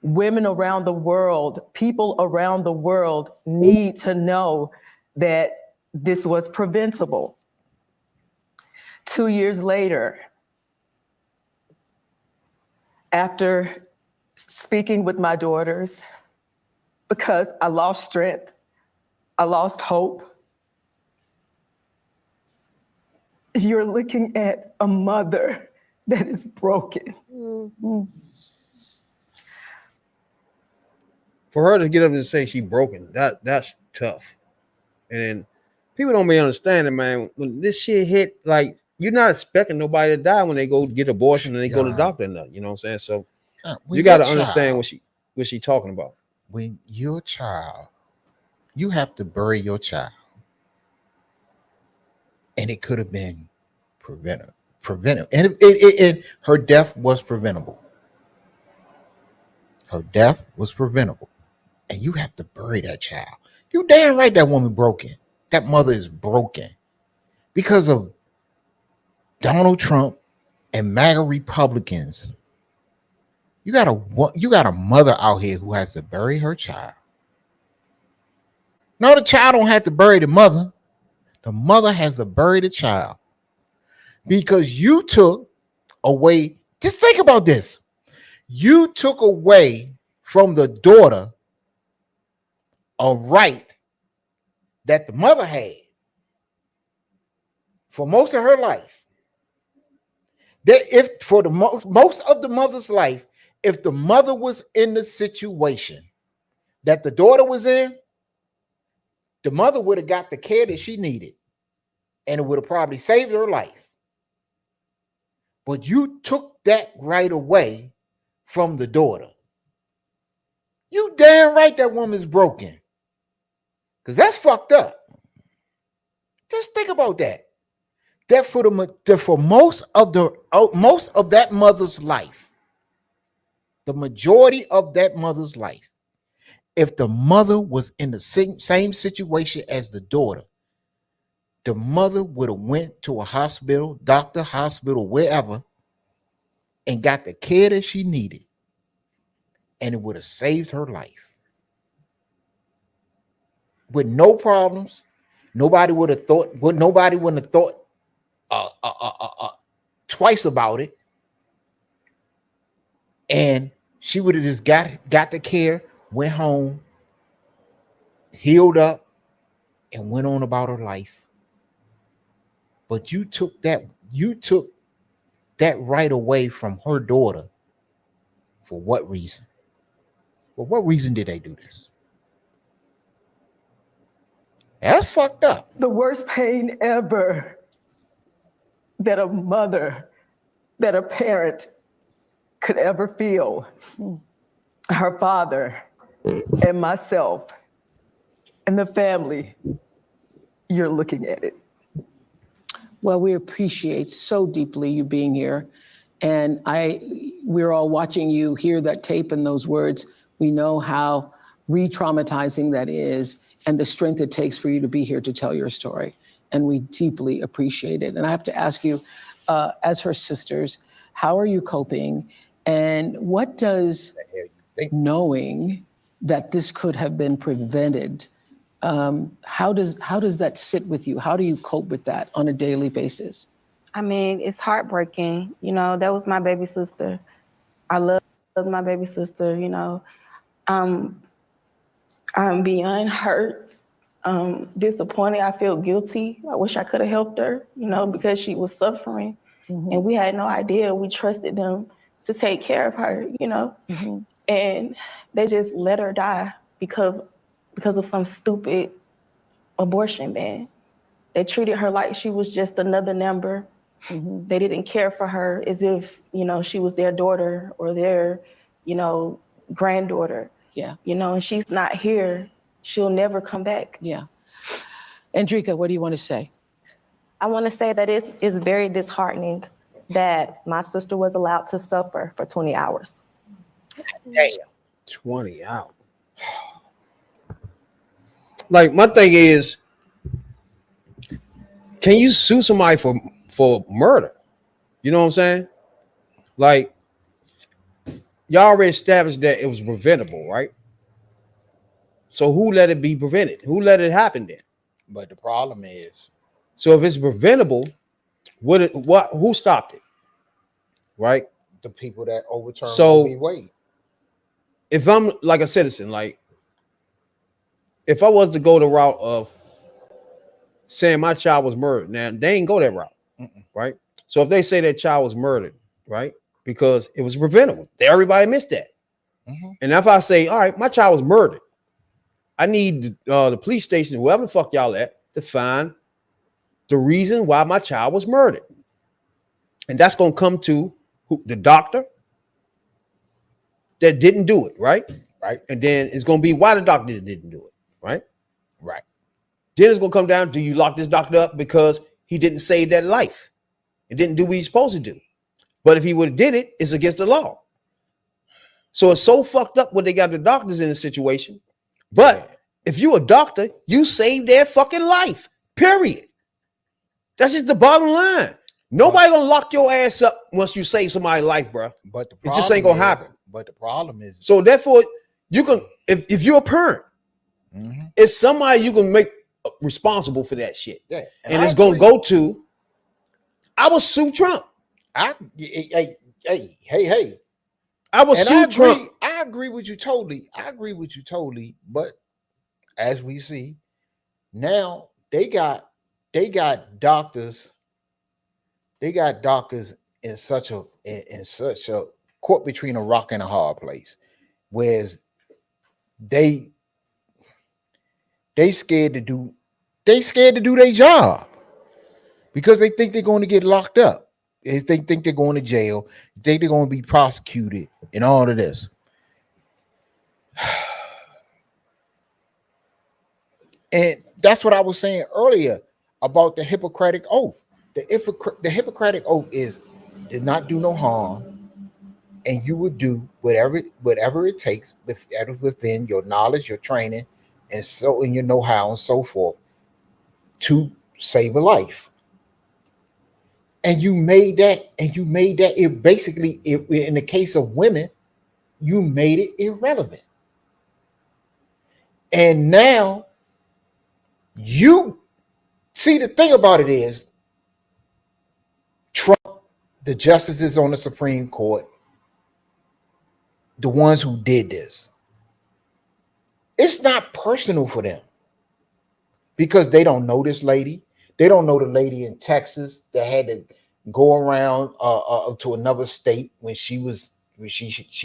Women around the world, people around the world need to know that this was preventable. 2 years later, after speaking with my daughters, because I lost strength, I lost hope, you're looking at a mother that is broken. For her to get up and say she broken, that's tough. And people don't be understanding, man. When this shit hit, like, you're not expecting nobody to die when they go get abortion and they go to the doctor and nothing. You know what I'm saying? So you got to understand what she talking about. When your child, you have to bury your child, and it could have been prevented, and her death was preventable. Her death was preventable, and you have to bury that child. You damn right that woman broken. That mother is broken because of Donald Trump and MAGA Republicans. You got a mother out here who has to bury her child. No, the child don't have to bury the mother. The mother has to bury the child because you took away. Just think about this. You took away from the daughter a right that the mother had for most of her life. That if for the most of the mother's life, if the mother was in the situation that the daughter was in, the mother would have got the care that she needed, and it would have probably saved her life. But you took that right away from the daughter. You damn right that woman's broken. Because that's fucked up. Just think about that. That for most of that mother's life, the majority of that mother's life, if the mother was in the same situation as the daughter, the mother would have went to a hospital, doctor, hospital, wherever, and got the care that she needed, and it would have saved her life. With no problems, nobody wouldn't have thought twice about it, and she would have just got the care, went home, healed up, and went on about her life. But you took that right away from her daughter. For what reason? For what reason did they do this? That's fucked up. The worst pain ever that a mother, that a parent could ever feel. Her father and myself and the family, you're looking at it. Well, we appreciate so deeply you being here. And we're all watching you hear that tape and those words. We know how re-traumatizing that is and the strength it takes for you to be here to tell your story. And we deeply appreciate it. And I have to ask you, as her sisters, how are you coping? And what does knowing that this could have been prevented, how does that sit with you? How do you cope with that on a daily basis? I mean, it's heartbreaking. You know, that was my baby sister. I love my baby sister, you know. I'm beyond hurt, disappointed. I feel guilty. I wish I could have helped her, you know, because she was suffering. Mm-hmm. And we had no idea. We trusted them to take care of her, you know. Mm-hmm. And they just let her die because of some stupid abortion ban. They treated her like she was just another number. Mm-hmm. They didn't care for her as if, you know, she was their daughter or their, you know, granddaughter. Yeah. You know, and she's not here. She'll never come back. Yeah. Andrika, what do you want to say? I want to say that it's very disheartening that my sister was allowed to suffer for 20 hours. Damn. 20 hours. Like, my thing is, can you sue somebody for murder? You know what I'm saying? Like, y'all already established that it was preventable, right? So who let it be prevented? Who let it happen then? But the problem is, So if it's preventable, who stopped it? Right? the people that overturned So Roe v. Wade. if I'm like a citizen, like if I was to go the route of saying my child was murdered, now they ain't go that route, right? So if they say that child was murdered, right, because it was preventable, everybody missed that. And if I say, all right, my child was murdered, I need the police station, whoever the fuck y'all at, to find the reason why my child was murdered. And that's going to come to the doctor that didn't do it, right? Right. And then it's going to be why the doctor didn't do it, right? Right. Then it's going to come down, do you lock this doctor up because he didn't save that life and didn't do what he's supposed to do? But if he would have did it, it's against the law. So it's so fucked up when they got the doctors in the situation. But if you a doctor, you saved their fucking life, period. That's just the bottom line. Nobody gonna lock your ass up once you save somebody's life, bro. But the it just ain't gonna happen. But the problem is, so therefore, you can if you're a parent, it's somebody you can make responsible for that shit. Yeah, and it's gonna go to. I will sue Trump. Hey. I will sue Trump. I agree with you totally. But as we see now, they got doctors. They got doctors in such a caught between a rock and a hard place, whereas they scared to do their job because they think they're going to get locked up. They think they're going to jail. They think they're going to be prosecuted and all of this. And that's what I was saying earlier about the Hippocratic Oath. The Hippocratic Oath is did not do no harm, and you would do whatever it takes within your knowledge, your training, and so in your know-how and so forth to save a life. And you made that it basically, in the case of women, you made it irrelevant. And now you see, the thing about it is Trump, the justices on the Supreme Court, the ones who did this, it's not personal for them because they don't know this lady. They don't know the lady in Texas that had to go around to another state when she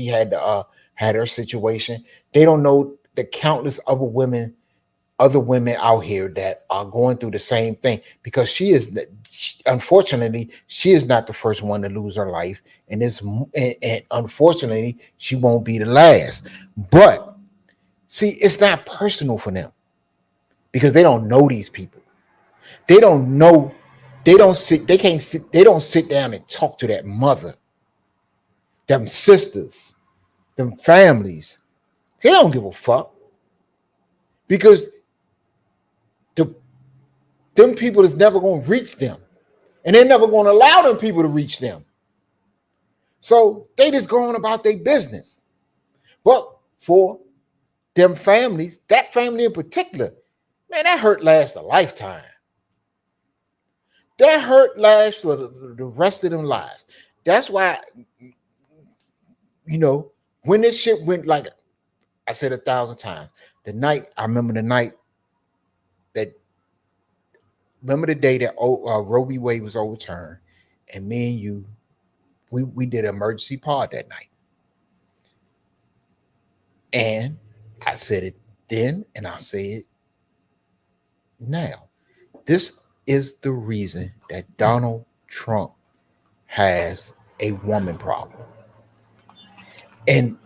had her situation. They don't know the countless other women out here that are going through the same thing, because unfortunately she is not the first one to lose her life, and unfortunately she won't be the last. But see, it's not personal for them because they don't know these people. They don't know. They don't sit down and talk to that mother, them sisters, them families. They don't give a fuck because them people is never going to reach them, and they're never going to allow them people to reach them. So they just going about their business. But for them families, that family in particular, man, that hurt lasts a lifetime. That hurt lasts for the rest of them lives. That's why, when this shit went, like I said 1,000 times, I remember the day that Roe v. Wade was overturned, and me and you, we did an emergency pod that night. And I said it then, and I say it now. This is the reason that Donald Trump has a woman problem, and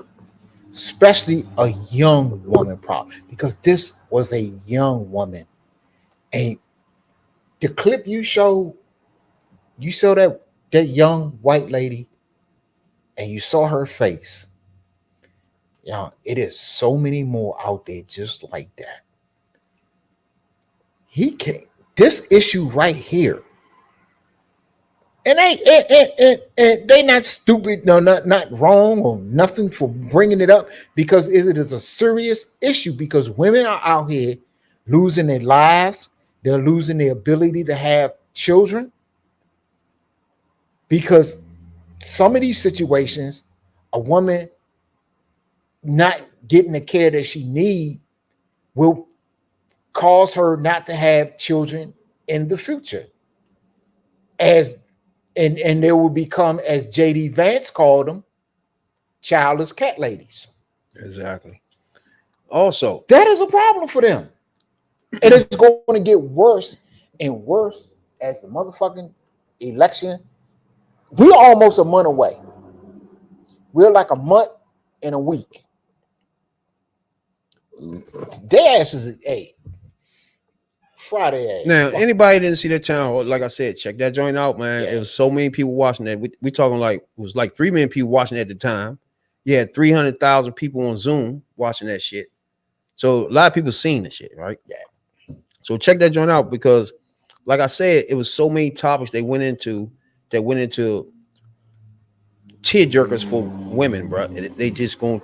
especially a young woman problem, because this was a young woman. And the clip you saw that young white lady, and you saw her face. It is so many more out there just like that. This issue right here, and they not stupid, no, not wrong or nothing for bringing it up, because it is a serious issue, because women are out here losing their lives, They're losing the ability to have children because some of these situations, a woman not getting the care that she needs will cause her not to have children in the future. And they will become, as J.D. Vance called them, childless cat ladies. Exactly. Also, that is a problem for them. And it's going to get worse and worse as the motherfucking election. We're almost a month away. We're like a month and a week. Their ass is Friday ass. now, anybody didn't see that town hall, like I said, check that joint out, man. Yeah. It was so many people watching that. We talking like it was like 3 million people watching at the time. You had 300,000 people on Zoom watching that shit. So a lot of people seen the shit, right? Yeah. So check that joint out because, like I said, it was so many topics they went into tear jerkers for women, bro. They just gonna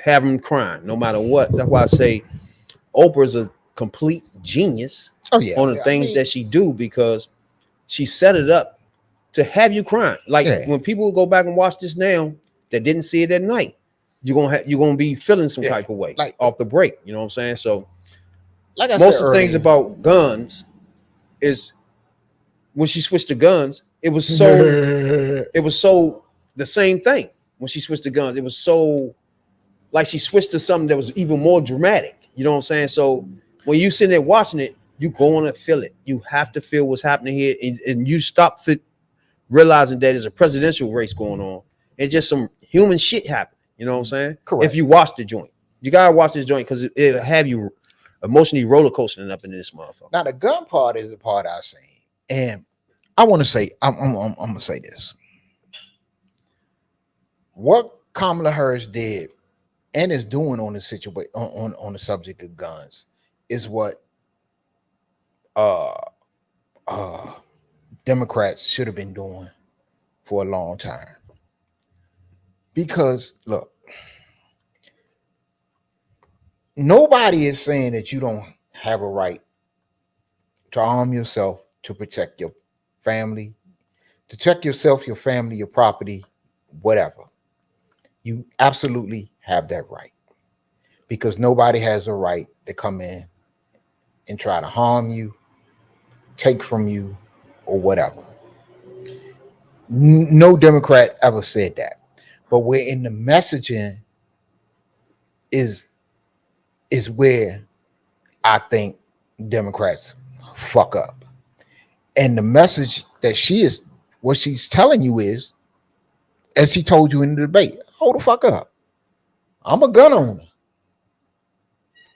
have them crying no matter what. That's why I say Oprah's a complete genius on the things that she do because she set it up to have you crying. Like when people go back and watch this now that didn't see it at night, you're gonna be feeling some type of way, like off the break. You know what I'm saying? So, like I most said of the things about guns is when she switched to guns, it was so the same thing. When she switched to guns, it was so like she switched to something that was even more dramatic. You know what I'm saying? So when you sitting there watching it, you going to feel it. You have to feel what's happening here, and you stop realizing that there's a presidential race going on and just some human shit happening. You know what I'm saying? Correct. If you watch the joint, you gotta watch this joint because it'll have you emotionally roller coasting up into this motherfucker. Now the gun part is the part I say, and I want to say I'm gonna say this. What Kamala Harris did and is doing on the situation on the subject of guns is what Democrats should have been doing for a long time. Because look, nobody is saying that you don't have a right to arm yourself to protect your family, to protect yourself, your family, your property, whatever. You absolutely have that right. Because nobody has a right to come in and try to harm you, take from you, or whatever. No Democrat ever said that. But where in the messaging is where I think Democrats fuck up. And the message that what she's telling you is, as she told you in the debate, hold the fuck up. I'm a gun owner.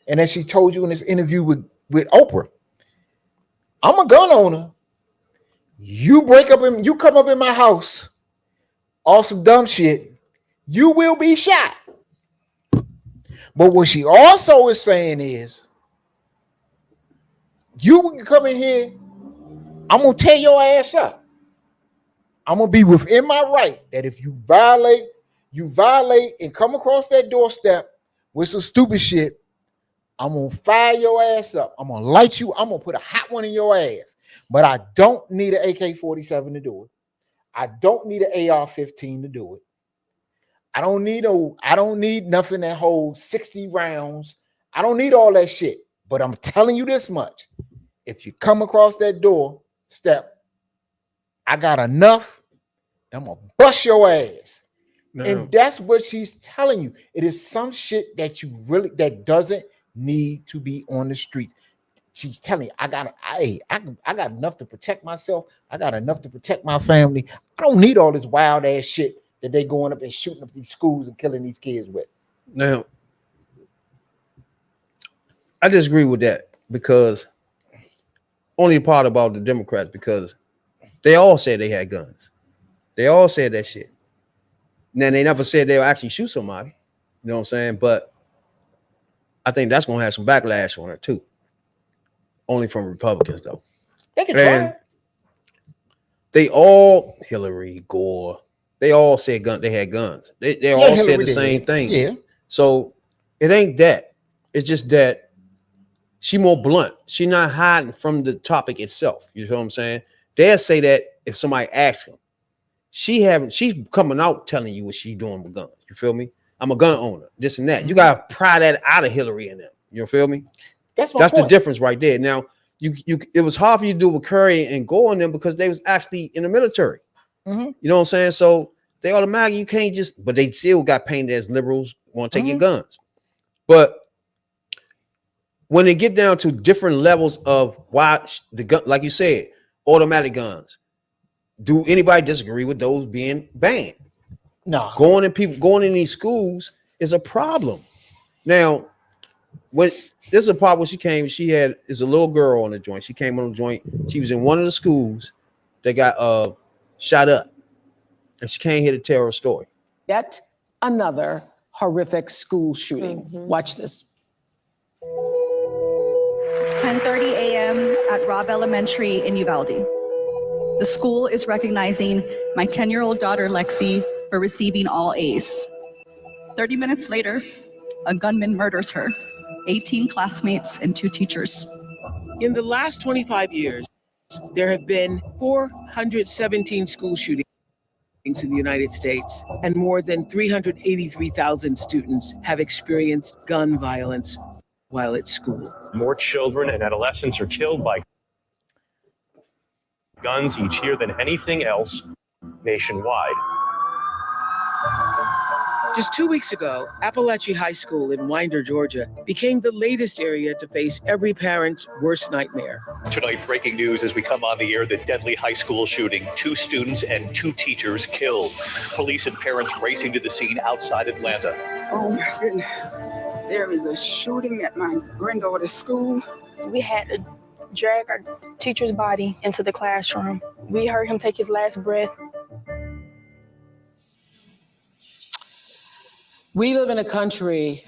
And as she told you in this interview with Oprah, I'm a gun owner. You come up in my house off some dumb shit, you will be shot. But what she also is saying is, you come in here, I'm gonna tear your ass up. I'm gonna be within my right that if you violate and come across that doorstep with some stupid shit, I'm gonna fire your ass up. I'm gonna light you. I'm gonna put a hot one in your ass. But I don't need an AK-47 to do it. I don't need an AR-15 to do it. I don't need nothing that holds 60 rounds. I don't need all that shit. But I'm telling you this much. If you come across that doorstep, I got enough. I'm gonna bust your ass. No. And that's what she's telling you. It is some shit that doesn't need to be on the street. She's telling you, I got enough to protect myself. I got enough to protect my family. I don't need all this wild ass shit that they going up and shooting up these schools and killing these kids with. Now, I disagree with that because only a part about the Democrats because they all said they had guns. They all said that shit. Now they never said they'll actually shoot somebody. You know what I'm saying? But I think that's gonna have some backlash on it too. Only from Republicans though. They can try. They all, Hillary, Gore, they all said they had guns. They all Hillary said the same thing. Yeah. So it ain't that. It's just that She more blunt. She not hiding from the topic itself. You know what I'm saying? They'll say that if somebody asks them. She's coming out telling you what she's doing with guns. You feel me? I'm a gun owner, this and that. You gotta pry that out of Hillary and them. You feel me? That's the difference right there. Now, it was hard for you to do with Curry and Gore on them because they was actually in the military. You know what I'm saying? So they automatically, you can't just, but they still got painted as liberals, want to take your guns. But when they get down to different levels of why the gun, like you said, automatic guns, do anybody disagree with those being banned? No. Going in these schools is a problem. Now, when this is a part where she is a little girl on the joint. She came on the joint. She was in one of the schools that got shot up, and she came here to tell her story. Yet another horrific school shooting. Watch this. 10:30 a.m. at Robb Elementary in Uvalde. The school is recognizing my 10-year-old daughter, Lexi, for receiving all A's. 30 minutes later, a gunman murders her, 18 classmates and 2 teachers. In the last 25 years, there have been 417 school shootings in the United States, and more than 383,000 students have experienced gun violence while at school. More children and adolescents are killed by guns each year than anything else nationwide. Just 2 weeks ago, Appalachia High School in Winder, Georgia, became the latest area to face every parent's worst nightmare. Tonight, breaking news as we come on the air, the deadly high school shooting, 2 students and 2 teachers killed. Police and parents racing to the scene outside Atlanta. Oh my goodness. There is a shooting at my granddaughter's school. We had to drag our teacher's body into the classroom. We heard him take his last breath. We live in a country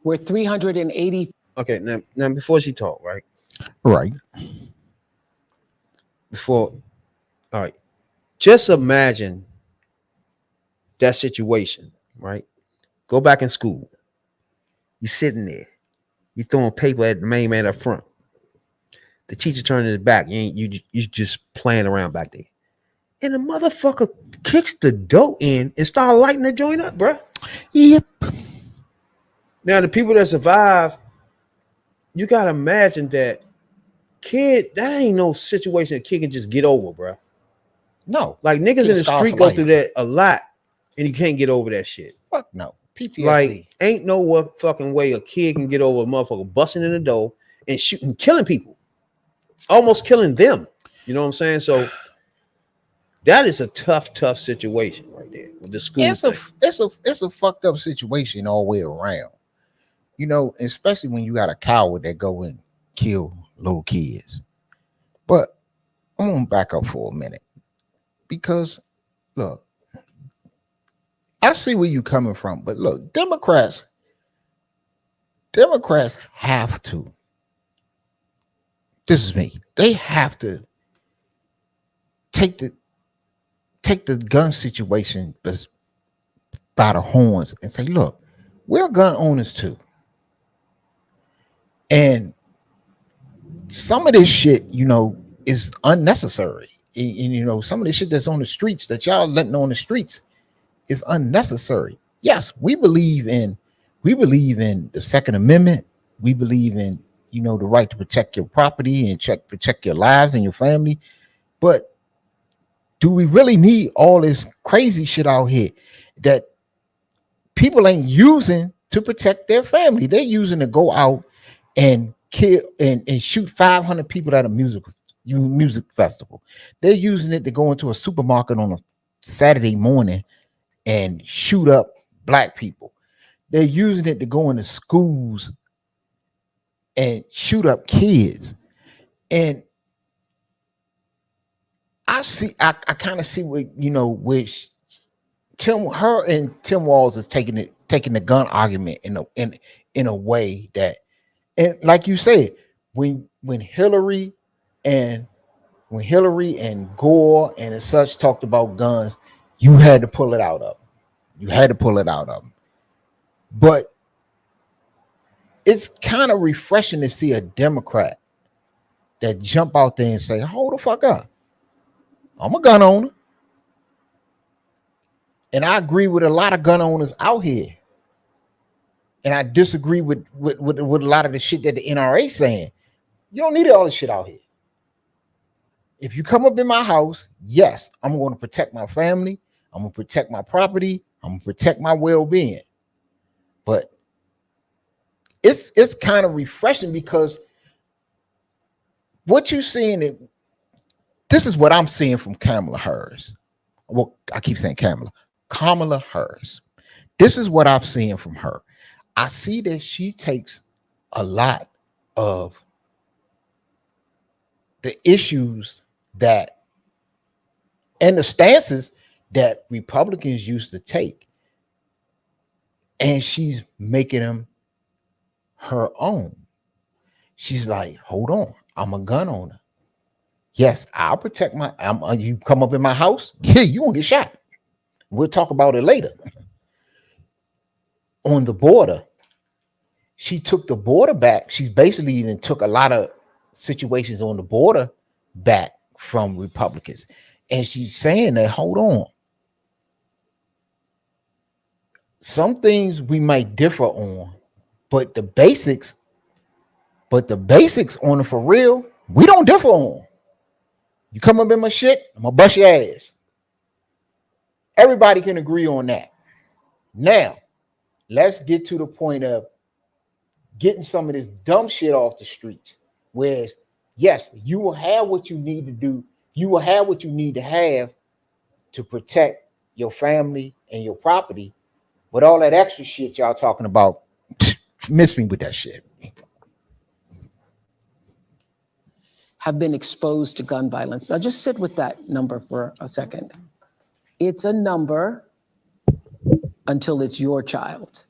where 380. Okay, now before she talk, right? Right. All right. Just imagine that situation, right? Go back in school. You're sitting there. You're throwing paper at the main man up front. The teacher turning his back. You just playing around back there. And the motherfucker kicks the door in and start lighting the joint up, bruh. Yep. Now, the people that survive, you got to imagine that that ain't no situation a kid can just get over, bruh. No. Like, niggas in the street go through that a lot, and you can't get over that shit. Fuck no. PTSD. Like, ain't no fucking way a kid can get over a motherfucker busting in the door and shooting, killing people. Almost killing them. You know what I'm saying? So that is a tough situation right there with the school. It's a fucked up situation all the way around. You know, especially when you got a coward that go and kill little kids. But I'm gonna back up for a minute. Because look, I see where you're coming from, but look, Democrats have to. This is me. They have to take the gun situation by the horns and say, look, we're gun owners too. And some of this shit, you know, is unnecessary. And you know, some of this shit that's on the streets that y'all letting on the streets is unnecessary. Yes, we believe in the Second Amendment. We believe in, you know, the right to protect your property and protect your lives and your family. But do we really need all this crazy shit out here that people ain't using to protect their family? They're using to go out and kill and shoot 500 people at a music festival. They're using it to go into a supermarket on a Saturday morning and shoot up black people. They're using it to go into schools and shoot up kids. And I kind of see what, you know, which Tim Walz is taking the gun argument in a way that, and like you said, when Hillary and Gore and such talked about guns, you had to pull it out of them. But it's kind of refreshing to see a Democrat that jump out there and say, hold the fuck up. I'm a gun owner. And I agree with a lot of gun owners out here. And I disagree with a lot of the shit that the NRA saying. You don't need all this shit out here. If you come up in my house, yes, I'm going to protect my family. I'm going to protect my property. I'm going to protect my well-being. But it's kind of refreshing because what you're seeing, this is what I'm seeing from Kamala Harris. Well, I keep saying Kamala Harris. This is what I'm seeing from her. I see that she takes a lot of the issues that and the stances that Republicans used to take, and she's making them her own. She's like, hold on, I'm a gun owner. Yes, I'll protect my. You come up in my house, yeah, you won't get shot. We'll talk about it later. On the border, she took the border back. She basically even took a lot of situations on the border back from Republicans. And she's saying that, hold on. Some things we might differ on, but the basics on it for real, we don't differ on. You come up in my shit, I'm gonna bust your ass. Everybody can agree on that. Now, let's get to the point of getting some of this dumb shit off the streets. Whereas, yes, you will have what you need to do. You will have what you need to have to protect your family and your property. But all that extra shit y'all talking about, miss me with that shit. Have been exposed to gun violence. Now just sit with that number for a second. It's a number until it's your child.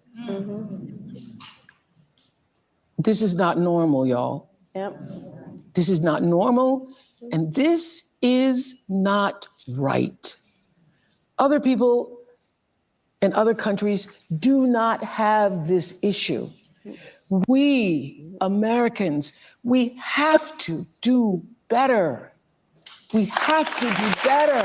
This is not normal, y'all. Yep. This is not normal, and this is not right. Other people in other countries do not have this issue. We Americans, we have to do better. We have to do better.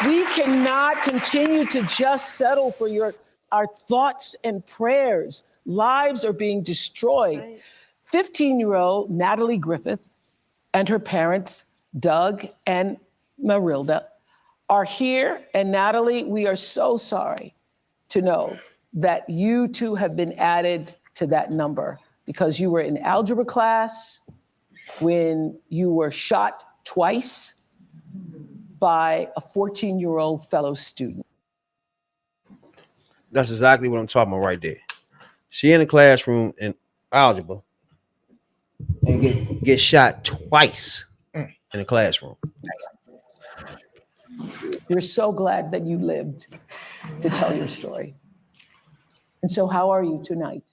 We cannot continue to just settle for our thoughts and prayers. Lives are being destroyed. Right. 15-year-old Natalie Griffith and her parents, Doug and Marilda, are here. And Natalie, we are so sorry to know that you too have been added to that number because you were in algebra class when you were shot twice by a 14-year-old fellow student. That's exactly what I'm talking about right there. She in the classroom in algebra and get shot twice in the classroom. We're so glad that you lived to tell your story. And so how are you tonight?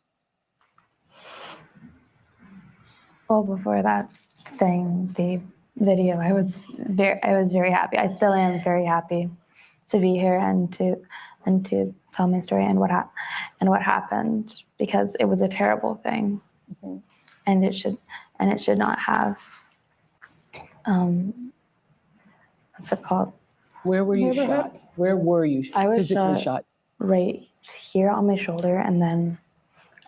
Well, before that thing, the video, I was very happy. I still am very happy to be here and to tell my story and what happened, because it was a terrible thing. Mm-hmm. And it should not have what's it called? Where were you shot? Where were you I was physically shot? Right here on my shoulder and then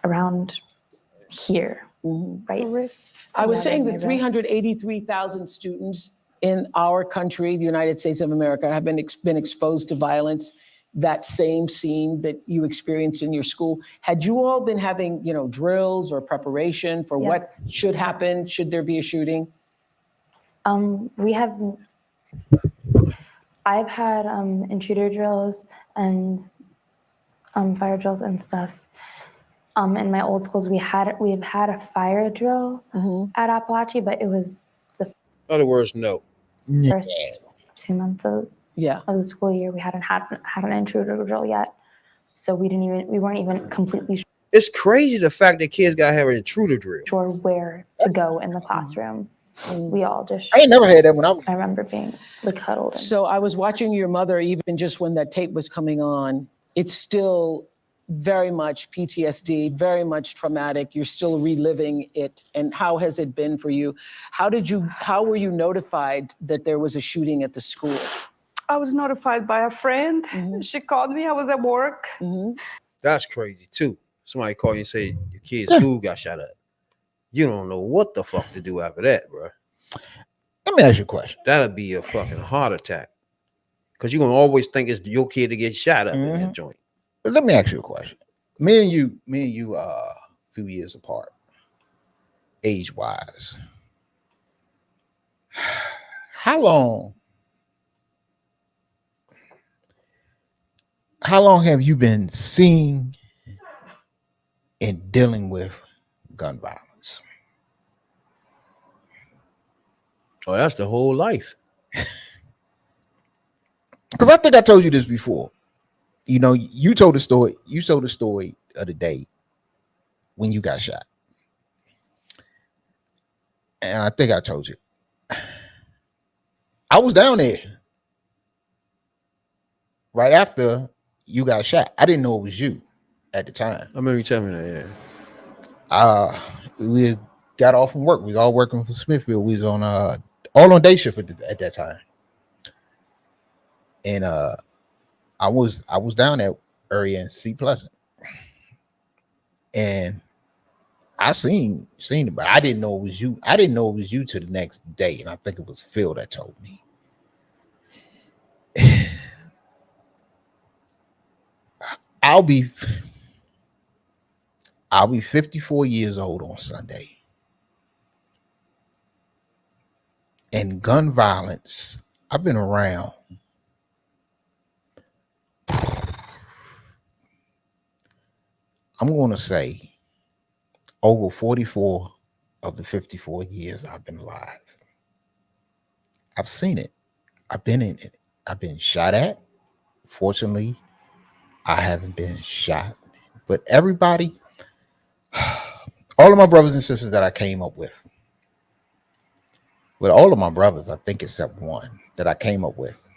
around here, right wrist. I was saying that 383,000 students in our country, the United States of America, have been exposed to violence. That same scene that you experienced in your school. Had you all been having, drills or preparation for what should happen? Should there be a shooting? I've had intruder drills and fire drills and stuff. In my old schools, we've had a fire drill at Appalachia, but it was the In other words, no. first 2 months of the school year. We hadn't had an intruder drill yet, so we weren't even completely sure. It's crazy the fact that kids gotta have an intruder drill. Sure where to go in the classroom. We all just. I ain't never had that when I remember being huddled. So I was watching your mother even just when that tape was coming on. it's still very much PTSD, very much traumatic. You're still reliving it. And how has it been for you? How were you notified that there was a shooting at the school? I was notified by a friend. She called me. I was at work. That's crazy too. Somebody call you and say your kid's school got shot up. You don't know what the fuck to do after that, bro. Let me ask you a question. That'd be a fucking heart attack. Because you're gonna always think it's your kid to get shot up in that joint. But let me ask you a question. Me and you a few years apart, age-wise. How long have you been seeing and dealing with gun violence? Oh, that's the whole life. Because I think I told you this before. You know, you told the story. You told the story of the day when you got shot, and I think I told you. I was down there right after you got shot. I didn't know it was you at the time. I remember you telling me that. Yeah. We got off from work. We was all working for Smithfield. We was on all on day shift at that time, and I was down that area in C Pleasant, and I seen it, but I didn't know it was you. I didn't know it was you till the next day, and I think it was Phil that told me. I'll be 54 years old on Sunday, and gun violence. I've been around. I'm going to say over 44 of the 54 years I've been alive. I've seen it. I've been in it. I've been shot at. Fortunately, I haven't been shot. But everybody, all of my brothers and sisters that I came up with all of my brothers, I think except one that I came up with.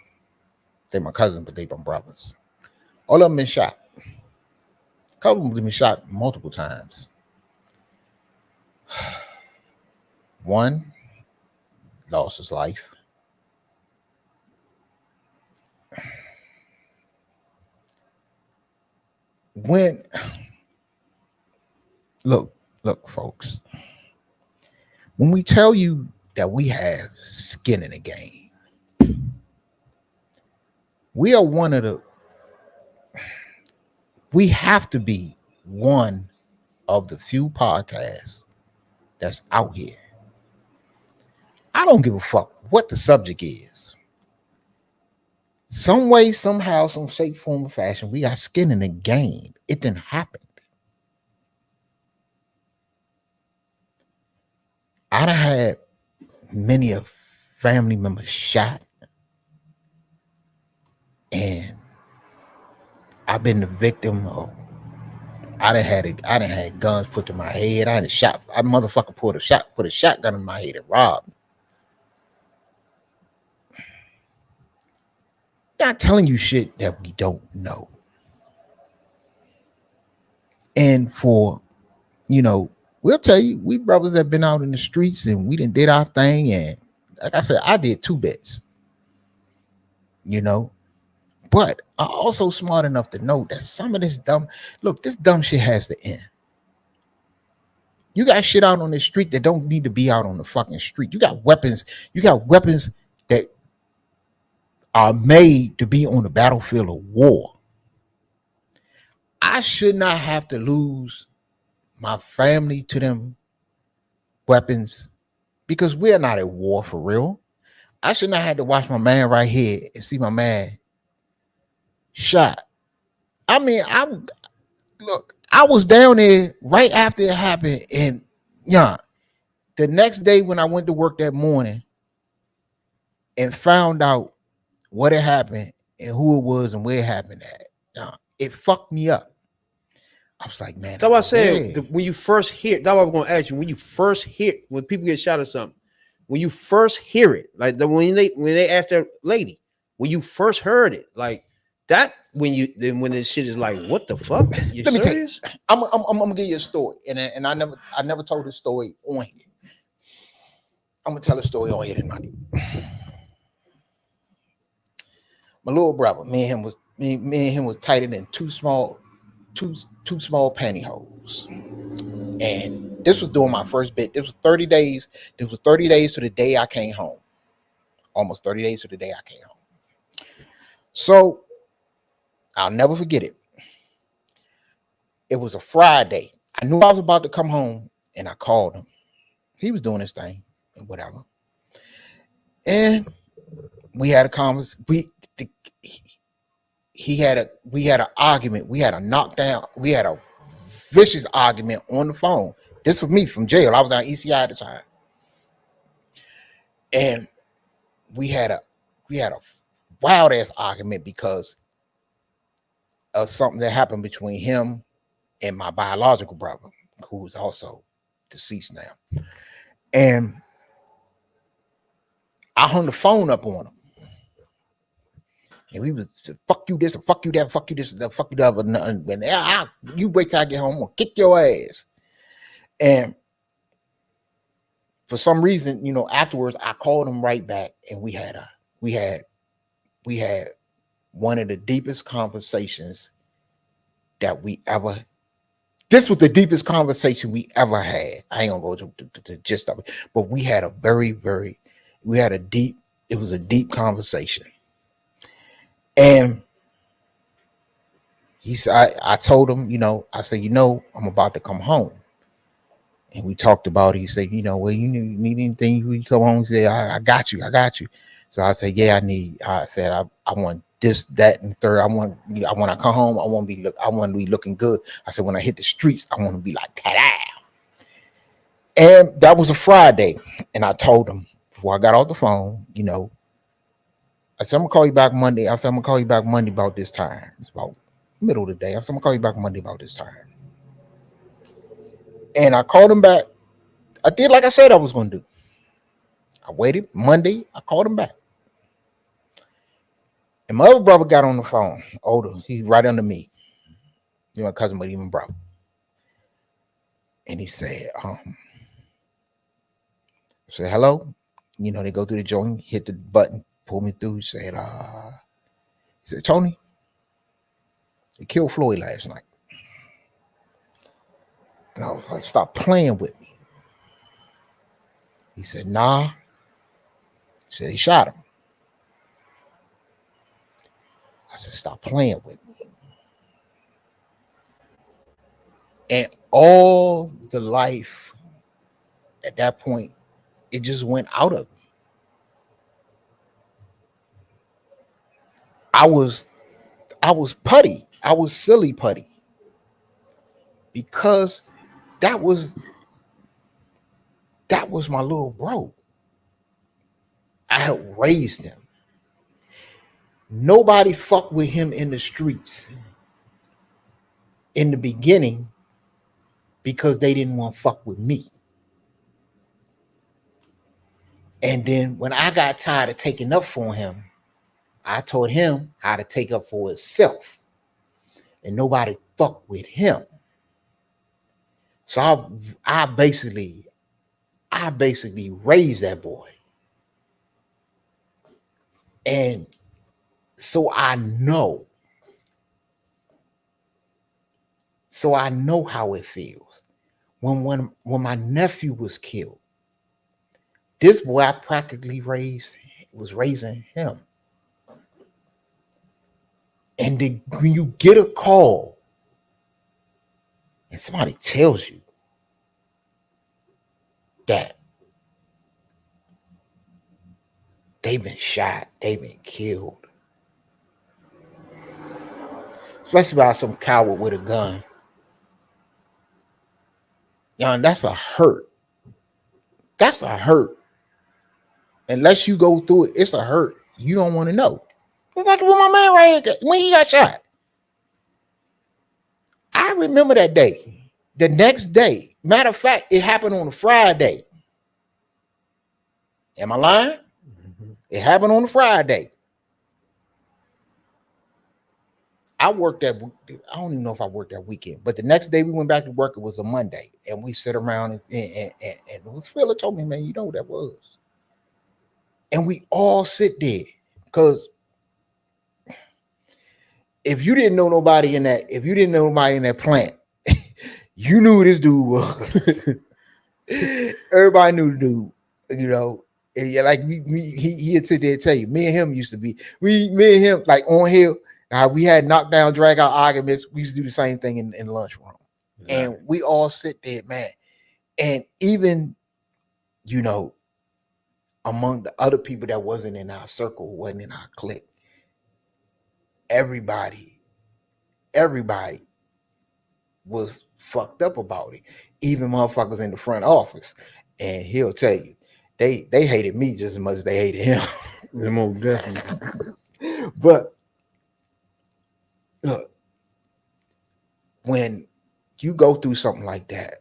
They're my cousins, but they're my brothers. All of them been shot. A couple of them been shot multiple times. One lost his life. Look, folks, when we tell you that we have skin in the game, we have to be one of the few podcasts that's out here. I don't give a fuck what the subject is. Some way, somehow, some shape, form, or fashion, we got skin in the game. It didn't happen. I done had many a family member shot, and I've been the victim of. I done had guns put to my head. I motherfucker put a shotgun in my head and robbed me. Not telling you shit that we don't know. And for, we'll tell you, we brothers have been out in the streets and we done did our thing. And like I said, I did 2 bits, but I'm also smart enough to know that some of this dumb shit has to end. You got shit out on the street that don't need to be out on the fucking street. You got weapons that are made to be on the battlefield of war. I should not have to lose my family to them weapons because we're not at war for real. I should not have to watch my man right here and see my man shot. I mean, I was down there right after it happened, and the next day when I went to work that morning and found out what had happened and who it was and where it happened at, it fucked me up. I was like, man. That's what I said. When you first hear, that's what I was going to ask you. When people get shot or something, when you first hear it, like when they asked that lady, when you first heard it, like, That when this shit is like, what the fuck? You Let me tell you, serious? I'm gonna give you a story, and I never told this story on here. I'm gonna tell a story on here tonight. My little brother, me and him was tighter than two small pantyhose. And this was during my first bit. This was 30 days. This was 30 days to the day I came home. Almost 30 days to the day I came home. So I'll never forget it. It was a Friday. I knew I was about to come home, and I called him. He was doing his thing and whatever. And we had a conversation. We had an argument. We had a knockdown. We had a vicious argument on the phone. This was me from jail. I was on ECI at the time. And we had a wild ass argument because of something that happened between him and my biological brother, who is also deceased now. And I hung the phone up on him. And we was fuck you this, fuck you that, fuck you this, fuck you that, and you wait till I get home, I'm gonna kick your ass. And for some reason, afterwards I called him right back, and we had one of the deepest conversations that we ever. This was the deepest conversation we ever had. I ain't gonna go to the gist of it, but we had a it was a deep conversation. And he said, I told him, I said, I'm about to come home. And we talked about it. He said, well, you need anything when you come home? He said, I got you. So I said, yeah, I said, I want this, that, and third. When I come home, I want to be looking good. I said, when I hit the streets, I want to be like, ta-da. And that was a Friday. And I told him before I got off the phone, I said, I'm gonna call you back Monday. I said, I'm gonna call you back Monday about this time. It's about middle of the day. I said, I'm gonna call you back Monday about this time. And I called him back. I did like I said I was gonna do. I waited Monday. I called him back. And my other brother got on the phone. Older. He's right under me. My cousin, but even brother. And he said, I said, hello. They go through the joint, hit the button, pull me through. He said, Tony, they killed Floyd last night. And I was like, stop playing with me. He said, nah. He said, he shot him. I said, stop playing with me. And all the life at that point, it just went out of me. I was putty. I was silly putty. Because that was my little bro. I had raised him. Nobody fucked with him in the streets in the beginning because they didn't want to fuck with me. And then when I got tired of taking up for him, I taught him how to take up for himself. And nobody fucked with him. So I basically raised that boy. And so I know how it feels. When my nephew was killed, this boy I practically was raising him. And when you get a call and somebody tells you that they've been shot, they've been killed, especially by some coward with a gun, that's a hurt. That's a hurt. Unless you go through it, it's a hurt you don't want to know. It's like when my man right here, when he got shot. I remember that day. The next day. Matter of fact, it happened on a Friday. Am I lying? Mm-hmm. It happened on a Friday. I worked that. I don't even know if I worked that weekend, but the next day we went back to work. It was a Monday, and we sit around and it was Phil told me, man, you know what that was, and we all sit there because if you didn't know nobody in that plant, you knew who this dude was. Everybody knew the dude, you know. And yeah, like he'd sit there and tell you, me and him used to be, me and him like on here. We had knockdown, drag out arguments. We used to do the same thing in the lunchroom. Exactly. And we all sit there, man. And even, you know, among the other people that wasn't in our circle, wasn't in our clique, everybody was fucked up about it. Even motherfuckers in the front office. And he'll tell you, they hated me just as much as they hated him. Most definitely. But look, when you go through something like that,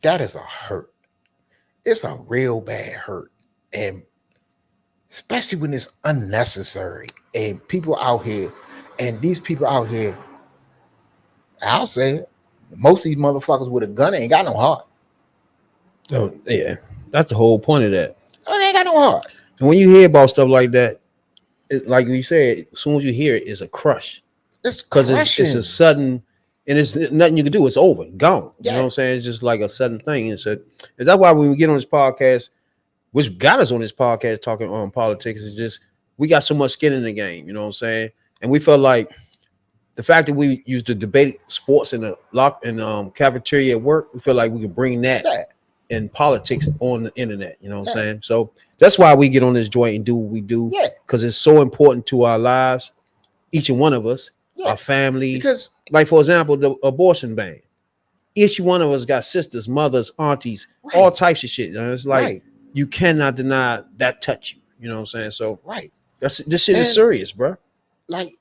that is a hurt. It's a real bad hurt. And especially when it's unnecessary. And people out here, and these people out here, I'll say it, most of these motherfuckers with a gun ain't got no heart. Oh, yeah. That's the whole point of that. Oh, they ain't got no heart. And when you hear about stuff like that, like we said, as soon as you hear it, it's a crush. It's because it's a sudden, and it's nothing you can do. It's over, gone. Yeah. You know what I'm saying? It's just like a sudden thing. And so that's why when we get on this podcast, which got us on this podcast talking on politics, is just we got so much skin in the game. You know what I'm saying? And we felt like the fact that we used to debate sports in the cafeteria at work, we feel like we can bring that in politics on the internet. You know what I'm saying? So that's why we get on this joint and do what we do. Yeah. Because it's so important to our lives, each and one of us, our families. Because, like, for example, the abortion ban. Each one of us got sisters, mothers, aunties, all types of shit. And it's like you cannot deny that touch you. You know what I'm saying? So this shit is serious, bro. Like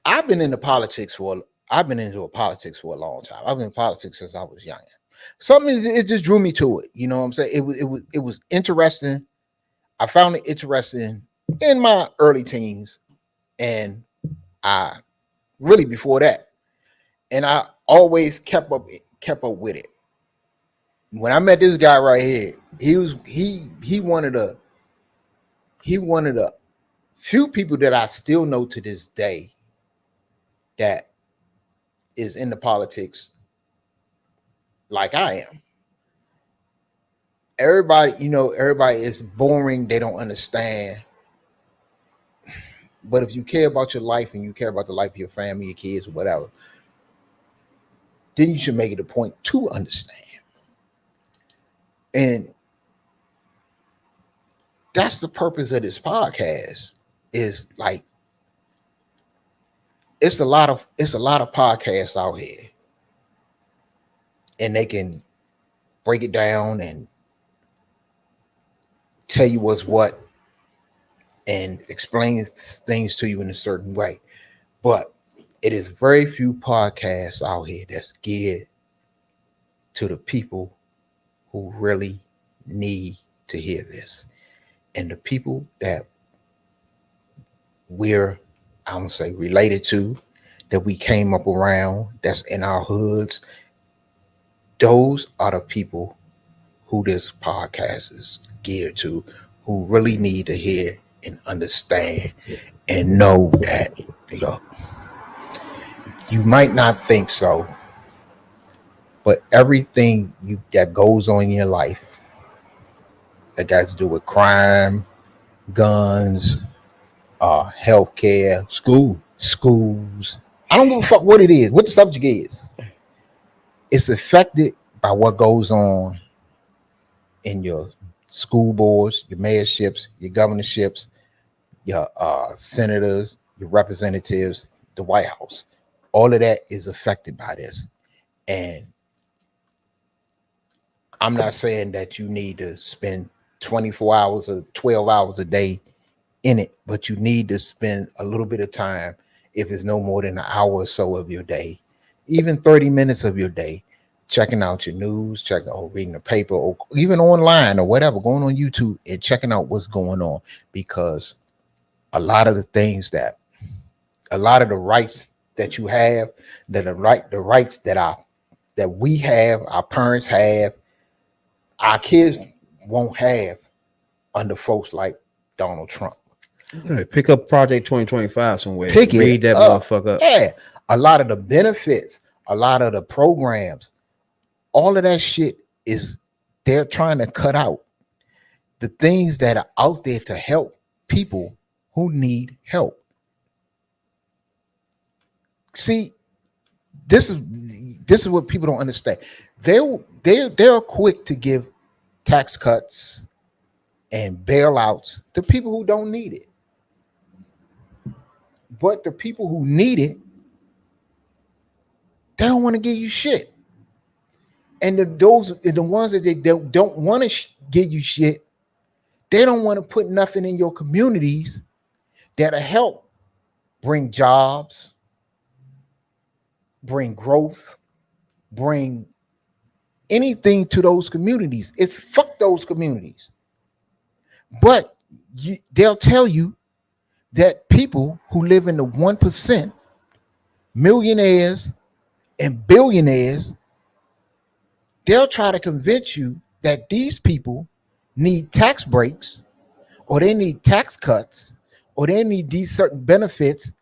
I've been into politics for a long time. I've been in politics since I was young. Something it just drew me to it. You know what I'm saying? It was interesting. I found it interesting in my early teens, and I really before that, and I always kept up with it. When I met this guy right here, he one of the few people that I still know to this day that is in the politics like I am. Everybody is boring. They don't understand. But if you care about your life and you care about the life of your family, your kids, whatever, then you should make it a point to understand. And that's the purpose of this podcast. Is like it's a lot of podcasts out here, and they can break it down and tell you what's what and explain things to you in a certain way. But it is very few podcasts out here that's geared to the people who really need to hear this. And the people that we're, I'm gonna say, related to, that we came up around, that's in our hoods, those are the people who this podcast is geared to, who really need to hear and understand and know that, look, you might not think so, but everything that goes on in your life that got to do with crime, guns, healthcare, schools. I don't give a fuck what it is, what the subject is. It's affected by what goes on in your school boards, your mayorships, your governorships, your senators, your representatives, the White House. All of that is affected by this. And I'm not saying that you need to spend 24 hours or 12 hours a day in it, but you need to spend a little bit of time, if it's no more than an hour or so of your day, even 30 minutes of your day, checking out your news, checking or reading the paper, or even online or whatever, going on YouTube and checking out what's going on, because a lot of the rights that you have, the rights that we have, our parents have, our kids won't have under folks like Donald Trump. Pick up Project 2025 somewhere. Pick it Read that up. motherfucker up. Yeah, a lot of the benefits, a lot of the programs, all of that shit is they're trying to cut out the things that are out there to help people who need help. See, this is what people don't understand. They're quick to give tax cuts and bailouts to people who don't need it. But the people who need it, they don't want to give you shit. And the ones that they don't want to give you shit, they don't want to put nothing in your communities that'll help bring jobs, bring growth, bring anything to those communities. It's fuck those communities. But they'll tell you that people who live in the 1%, millionaires and billionaires, they'll try to convince you that these people need tax breaks, or they need tax cuts, or they need these certain benefits,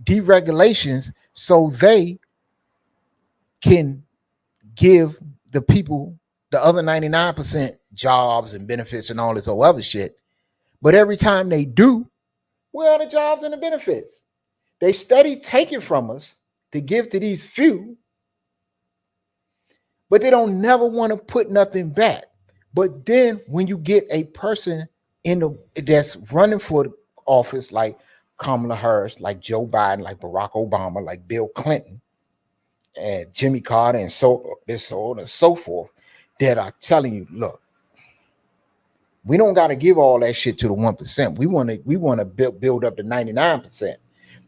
deregulations, so they can give the people, the other 99%, jobs and benefits and all this other shit. But every time they do, where are the jobs and the benefits? They steady taking from us to give to these few, but they don't never want to put nothing back. But then when you get a person that's running for office like Kamala Harris, like Joe Biden, like Barack Obama, like Bill Clinton, and Jimmy Carter, and so on and so forth, that are telling you, look, we don't got to give all that shit to the 1%. We want to build up the 99%.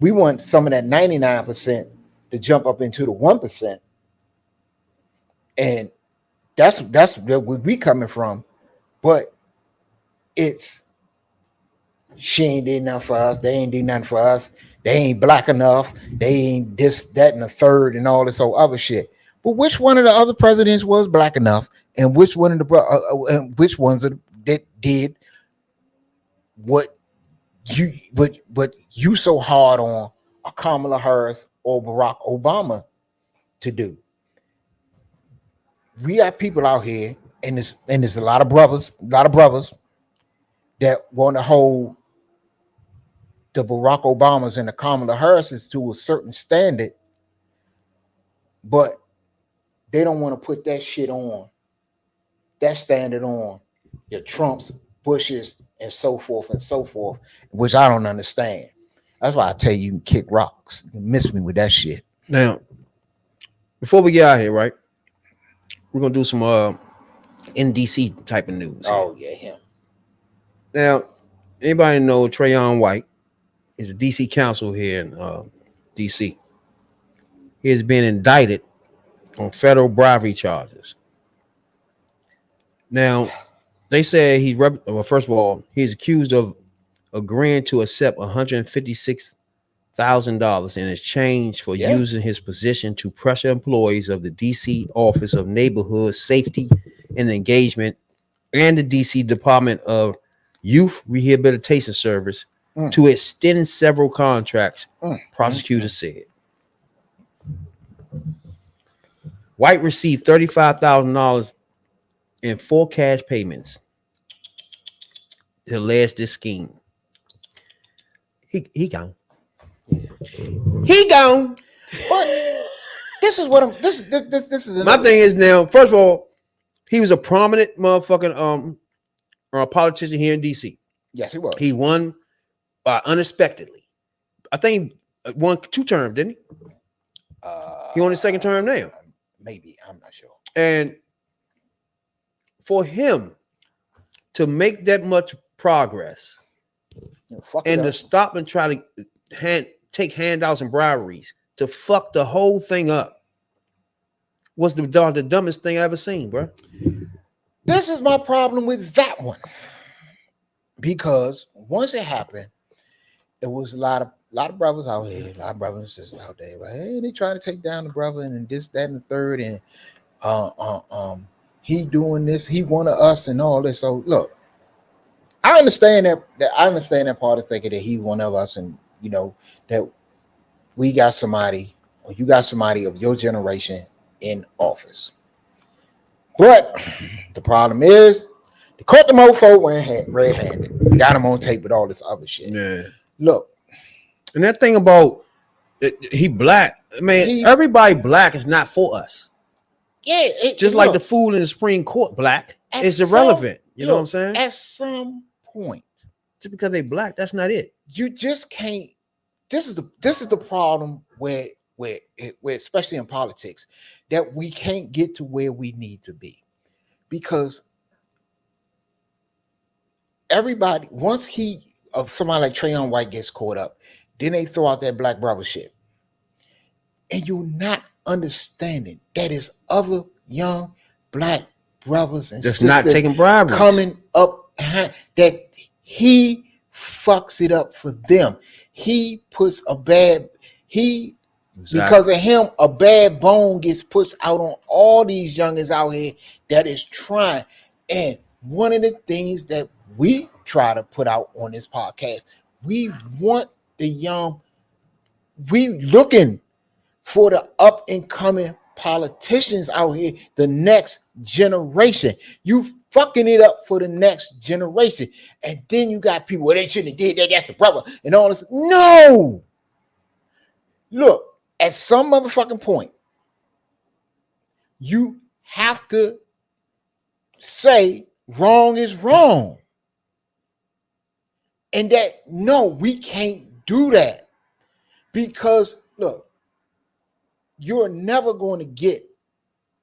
We want some of that 99% to jump up into the 1%. And that's where we coming from. But it's, she ain't did nothing for us. They ain't do nothing for us. They ain't black enough. They ain't this, that, and the third, and all this old other shit. But which one of the other presidents was black enough, and which one of the which ones that did what you so hard on a Kamala Harris or Barack Obama to do? We got people out here, and there's a lot of brothers that want to hold the Barack Obamas and the Kamala Harrises to a certain standard, but they don't want to put that shit on, that standard on your Trumps, Bushes, and so forth, which I don't understand. That's why I tell you, you kick rocks. You miss me with that shit. Now, before we get out here, right, we're gonna do some NDC type of news. Oh yeah, him. Now, anybody know Trayon White is a DC council here in DC. He has been indicted on federal bribery charges. Now, they say first of all, he's accused of agreeing to accept $156,000 in exchange for using his position to pressure employees of the DC Office of Neighborhood Safety and Engagement and the DC Department of Youth Rehabilitation Service to extend several contracts, prosecutors said. White received $35,000 in 4 cash payments to allege this scheme. He gone. He gone. But this is what I'm. This is my thing is now. First of all, he was a prominent motherfucking politician here in DC. Yes, he was. He won unexpectedly. I think he won 2 terms, didn't he? He on his 2nd term now. Maybe, I'm not sure. And for him to make that much progress and to stop and try to take handouts and briberies to fuck the whole thing up, was the dumbest thing I ever seen, bro. This is my problem with that one. Because once it happened, it was a lot of brothers out here, a lot of brothers and sisters out there. Like, hey, they trying to take down the brother and this, that, and the third, and he doing this, he one of us, and all this. So look, I understand that part of thinking that he one of us, and you know that we got somebody, or you got somebody of your generation in office. But the problem is, they caught the mofo red-handed. We got him on tape with all this other shit. Yeah. Look, and that thing about he black, man, everybody black is not for us. Yeah, just like the fool in the Supreme Court black is irrelevant. You know what I'm saying? At some point, just because they black, that's not it. You just can't. This is the problem where especially in politics, that we can't get to where we need to be, because everybody, once somebody like Trayon White gets caught up, then they throw out that black brother shit, and you're not understanding that is other young black brothers and just sisters not taking bribery coming up that he fucks it up for them. He puts because of him, a bad bone gets pushed out on all these youngins out here that is trying. And one of the things that we try to put out on this podcast, we want the young, we looking for the up and coming politicians out here, the next generation. You fucking it up for the next generation. And then you got people, well, they shouldn't have did that, that's the brother, and all this. No. Look, at some motherfucking point, you have to say wrong is wrong. And that, no, we can't do that. Because, look, you're never going to get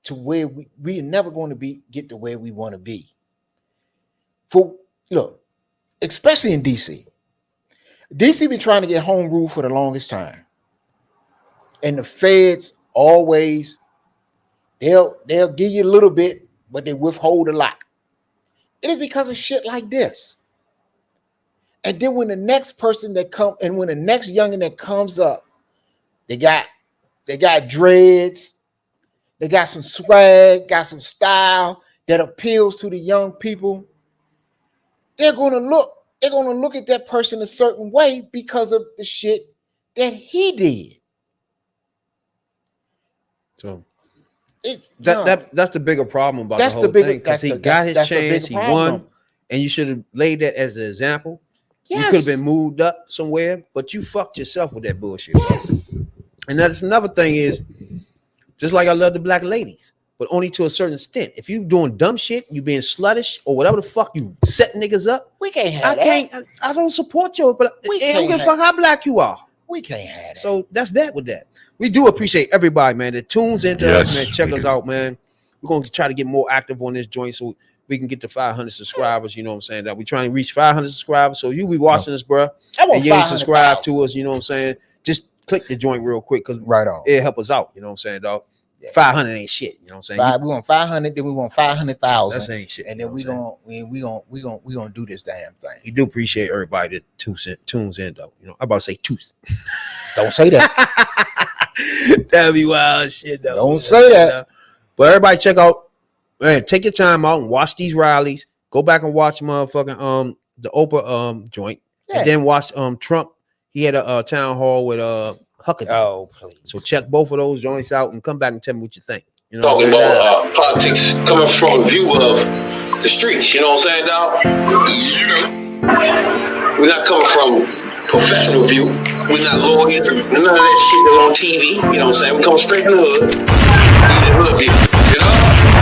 to where we're never going to get to where we want to be. Look, especially in DC. DC been trying to get home rule for the longest time. And the feds always, they'll give you a little bit, but they withhold a lot. It is because of shit like this. And then when the next person that comes, and when the next youngin that comes up, they got dreads, they got some swag, got some style that appeals to the young people. They're gonna look at that person a certain way because of the shit that he did. So that's the bigger problem about the whole thing, because he got his chance, he won, and you should have laid that as an example. Yes. You could have been moved up somewhere, but you fucked yourself with that bullshit. Yes. And that's another thing is, just like I love the black ladies, but only to a certain extent. If you doing dumb shit, you being sluttish or whatever the fuck, you set niggas up. We can't have that. I don't support you, but I don't give a fuck how black you are. We can't have that. So that's that with that. We do appreciate everybody, man, that tunes into us, man. Check us out, man. We're going to try to get more active on this joint so we can get to 500 subscribers. You know what I'm saying? That we're trying to reach 500 subscribers. So you be watching us, bro, and you ain't subscribed to us. You know what I'm saying? Just click the joint real quick, because it'll help us out. You know what I'm saying, dog? Yeah. 500 ain't shit. You know what I'm saying? We want 500, then we want 500,000. That ain't shit. And then we gonna do this damn thing. We do appreciate everybody that tunes in, though. You know, I'm about to say tooth. Don't say that. That'd be wild shit, though. Don't say that. But everybody, check out, man. Take your time out and watch these rallies. Go back and watch motherfucking the Oprah joint, and then watch Trump. He had a town hall with Huckabee. Oh, please. So check both of those joints out and come back and tell me what you think. You know, talking about politics coming from a view of the streets. You know what I'm saying, dog? You know, we're not coming from professional view. We're not lawyers. None of that shit that's on TV. You know what I'm saying? We come straight from the hood. The hood view. You know.